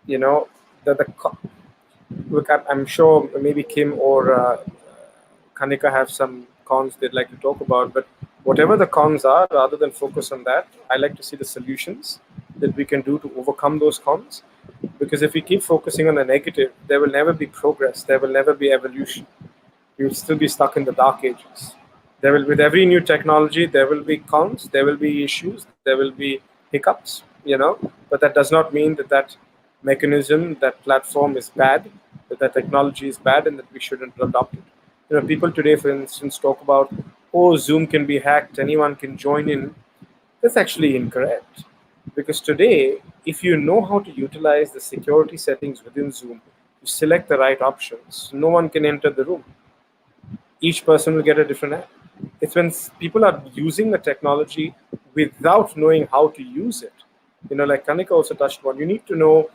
You know, look, I'm sure maybe Kim or Kanika have some cons they'd like to talk about, but whatever the cons are, rather than focus on that, I like to see the solutions that we can do to overcome those cons. Because if we keep focusing on the negative, there will never be progress. There will never be evolution. We will still be stuck in the dark ages. With every new technology, there will be cons, there will be issues, there will be hiccups, you know, but that does not mean that mechanism, that platform is bad, that technology is bad, and that we shouldn't adopt it. You know, people today, for instance, talk about, oh, Zoom can be hacked, anyone can join in. That's actually incorrect. Because today, if you know how to utilize the security settings within Zoom, you select the right options, no one can enter the room. Each person will get a different app. It's when people are using the technology without knowing how to use it. You know, like Kanika also touched on, you need to know,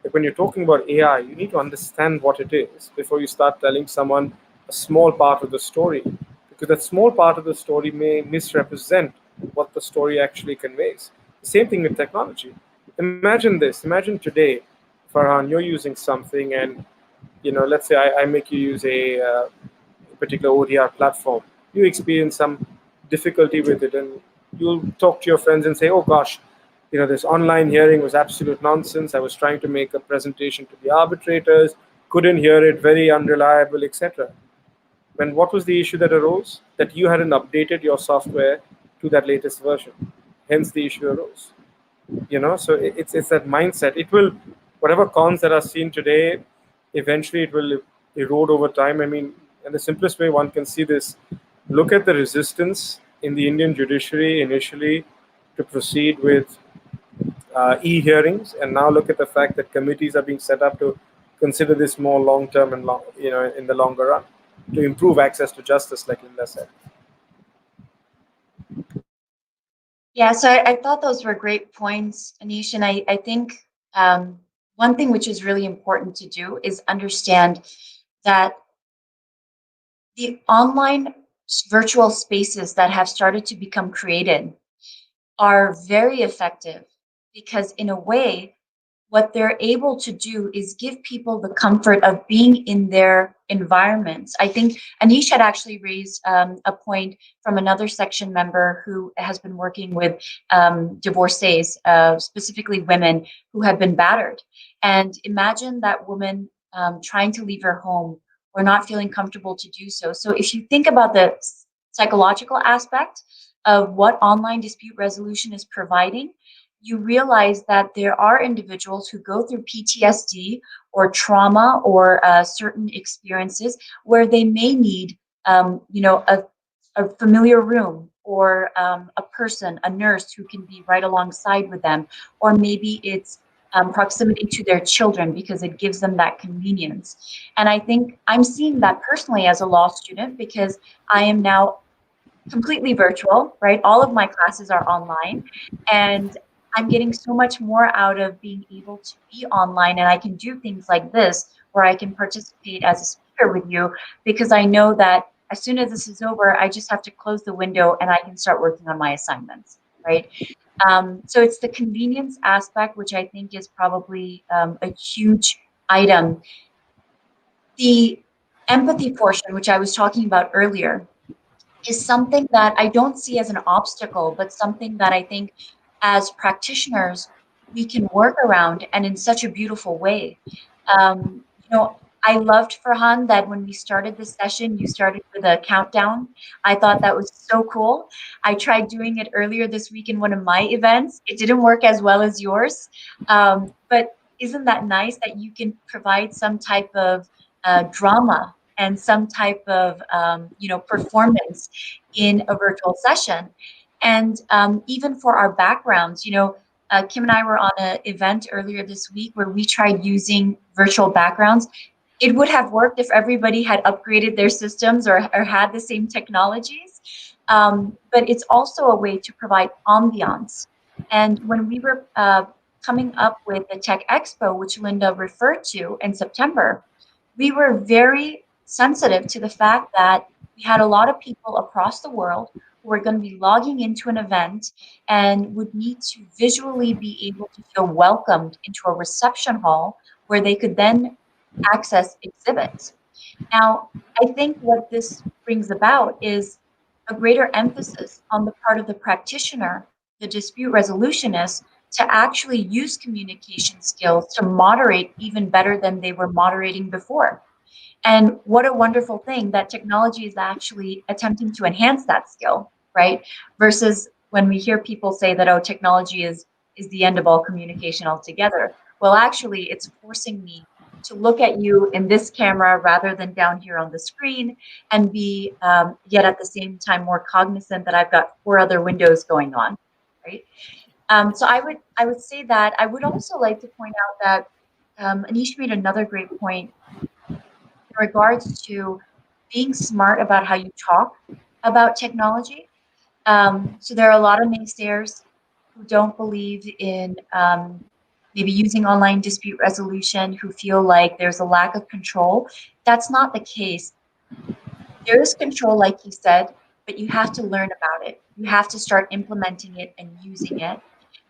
like when you're talking about AI, you need to understand what it is before you start telling someone a small part of the story. Because that small part of the story may misrepresent what the story actually conveys. The same thing with technology. Imagine this. Imagine today, Farhan, you're using something, and, you know, let's say I make you use a particular ODR platform. You experience some difficulty with it, and you'll talk to your friends and say, oh gosh, This online hearing was absolute nonsense. I was trying to make a presentation to the arbitrators, couldn't hear it, very unreliable, etc. When what was the issue that arose? That you hadn't updated your software to that latest version. Hence the issue arose. So it's that mindset. It will, whatever cons that are seen today, eventually it will erode over time. I mean, and the simplest way one can see this, look at the resistance in the Indian judiciary initially to proceed with e-hearings, and now look at the fact that committees are being set up to consider this more long-term and in the longer run, to improve access to justice, like Linda said. Yeah, so I thought those were great points, Anish, and I think one thing which is really important to do is understand that the online virtual spaces that have started to become created are very effective because, in a way, what they're able to do is give people the comfort of being in their environments. I think Anish had actually raised a point from another section member who has been working with divorcees, specifically women who have been battered. And imagine that woman trying to leave her home or not feeling comfortable to do so. So if you think about the psychological aspect of what online dispute resolution is providing, you realize that there are individuals who go through PTSD or trauma or certain experiences where they may need, a familiar room or a person, a nurse who can be right alongside with them, or maybe it's proximity to their children because it gives them that convenience. And I think I'm seeing that personally as a law student because I am now completely virtual, right? All of my classes are online, and I'm getting so much more out of being able to be online, and I can do things like this where I can participate as a speaker with you because I know that as soon as this is over, I just have to close the window and I can start working on my assignments, right? So it's the convenience aspect, which I think is probably a huge item. The empathy portion, which I was talking about earlier, is something that I don't see as an obstacle, but something that I think as practitioners, we can work around and in such a beautiful way. I loved, Farhan, that when we started this session, you started with a countdown. I thought that was so cool. I tried doing it earlier this week in one of my events. It didn't work as well as yours. But isn't that nice that you can provide some type of drama and some type of performance in a virtual session? And even for our backgrounds, Kim and I were on an event earlier this week where we tried using virtual backgrounds. It would have worked if everybody had upgraded their systems or had the same technologies. But it's also a way to provide ambiance. And when we were coming up with the Tech Expo, which Linda referred to in September, we were very sensitive to the fact that we had a lot of people across the world who were going to be logging into an event and would need to visually be able to feel welcomed into a reception hall where they could then access exhibits. Now, I think what this brings about is a greater emphasis on the part of the practitioner, the dispute resolutionist, to actually use communication skills to moderate even better than they were moderating before. And what a wonderful thing that technology is actually attempting to enhance that skill, right? Versus when we hear people say that, oh, technology is the end of all communication altogether. Well, actually, it's forcing me to look at you in this camera rather than down here on the screen and be yet at the same time more cognizant that I've got 4 other windows going on, right? So I would say that. I would also like to point out that Anish made another great point in regards to being smart about how you talk about technology. So there are a lot of naysayers who don't believe in maybe using online dispute resolution, who feel like there's a lack of control. That's not the case. There is control, like you said, but you have to learn about it. You have to start implementing it and using it.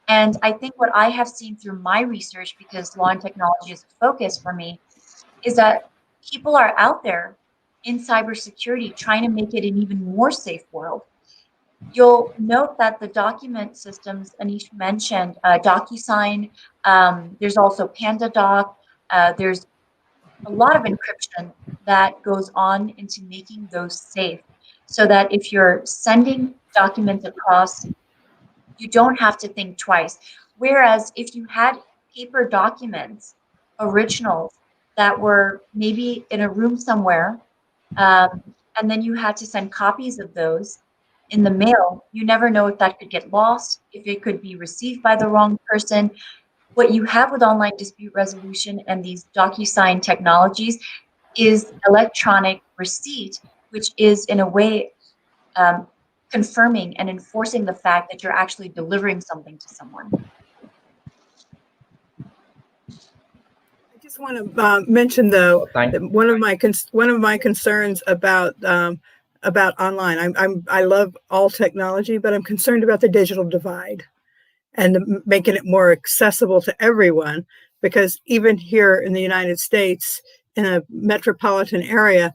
And I think what I have seen through my research, because law and technology is a focus for me, is that people are out there in cybersecurity trying to make it an even more safe world. you'll note that the document systems Anish mentioned, DocuSign, there's also PandaDoc, there's a lot of encryption that goes on into making those safe, so that if you're sending documents across, you don't have to think twice. Whereas if you had paper documents, originals, that were maybe in a room somewhere, and then you had to send copies of those in the mail, you never know if that could get lost, if it could be received by the wrong person. What you have with online dispute resolution and these DocuSign technologies is electronic receipt, which is in a way confirming and enforcing the fact that you're actually delivering something to someone. I just want to mention, though, Thank that you. one of my concerns about online. I love all technology, but I'm concerned about the digital divide and making it more accessible to everyone. Because even here in the United States, in a metropolitan area,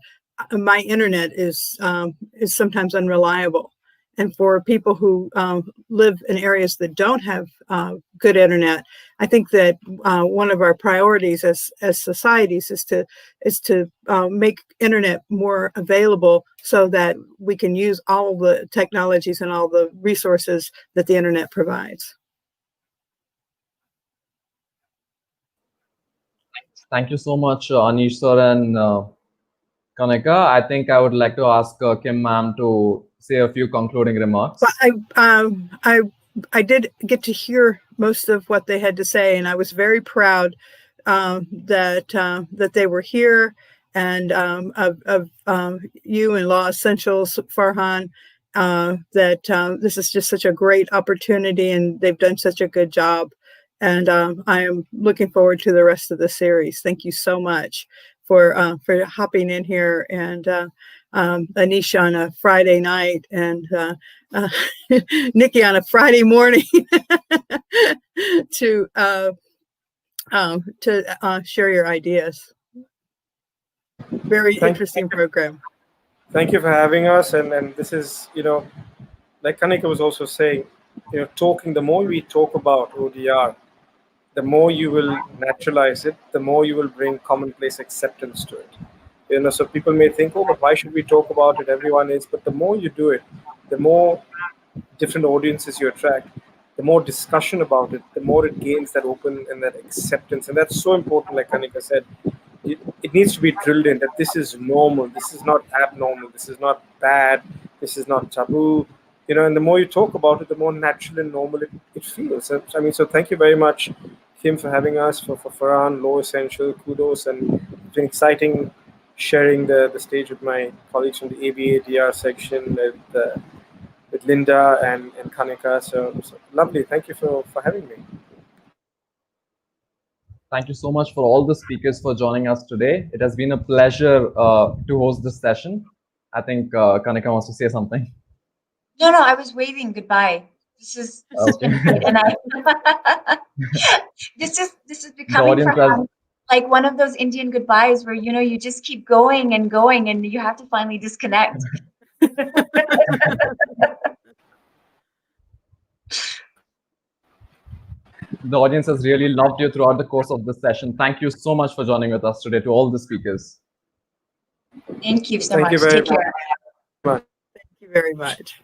my internet is sometimes unreliable. And for people who live in areas that don't have good internet, I think that one of our priorities as societies is to make internet more available, so that we can use all the technologies and all the resources that the internet provides. Thank you so much, Anish sir and Kanika. I think I would like to ask Kim ma'am to say a few concluding remarks. But I did get to hear most of what they had to say, and I was very proud that they were here, and of you and Law Essentials, Farhan. That this is just such a great opportunity, and they've done such a good job. And I am looking forward to the rest of the series. Thank you so much for hopping in here, and Anish on a Friday night, and Nikki on a Friday morning to share your ideas. Very interesting program. Thank you for having us. And this is, like Kanika was also saying, the more we talk about ODR, the more you will naturalize it, the more you will bring commonplace acceptance to it. So people may think, oh, but why should we talk about it? Everyone is. But the more you do it, the more different audiences you attract, the more discussion about it, the more it gains that open and that acceptance. And that's so important, like Kanika said. It needs to be drilled in that this is normal, this is not abnormal, this is not bad, this is not taboo. And the more you talk about it, the more natural and normal it feels. So thank you very much, Kim, for having us, for Farhan, Law Essential, kudos, and it's been exciting sharing the stage with my colleagues from the ABA ADR section, with Linda and Kanika. So lovely. Thank you for having me. Thank you so much for all the speakers for joining us today. It has been a pleasure to host this session. I think Kanika wants to say something. No, I was waving goodbye. This has been great, and this is becoming for him like one of those Indian goodbyes where you just keep going and going, and you have to finally disconnect. The audience has really loved you throughout the course of this session. Thank you so much for joining with us today, to all the speakers. Thank you so Thank much. you very Take care. much. Thank you very much.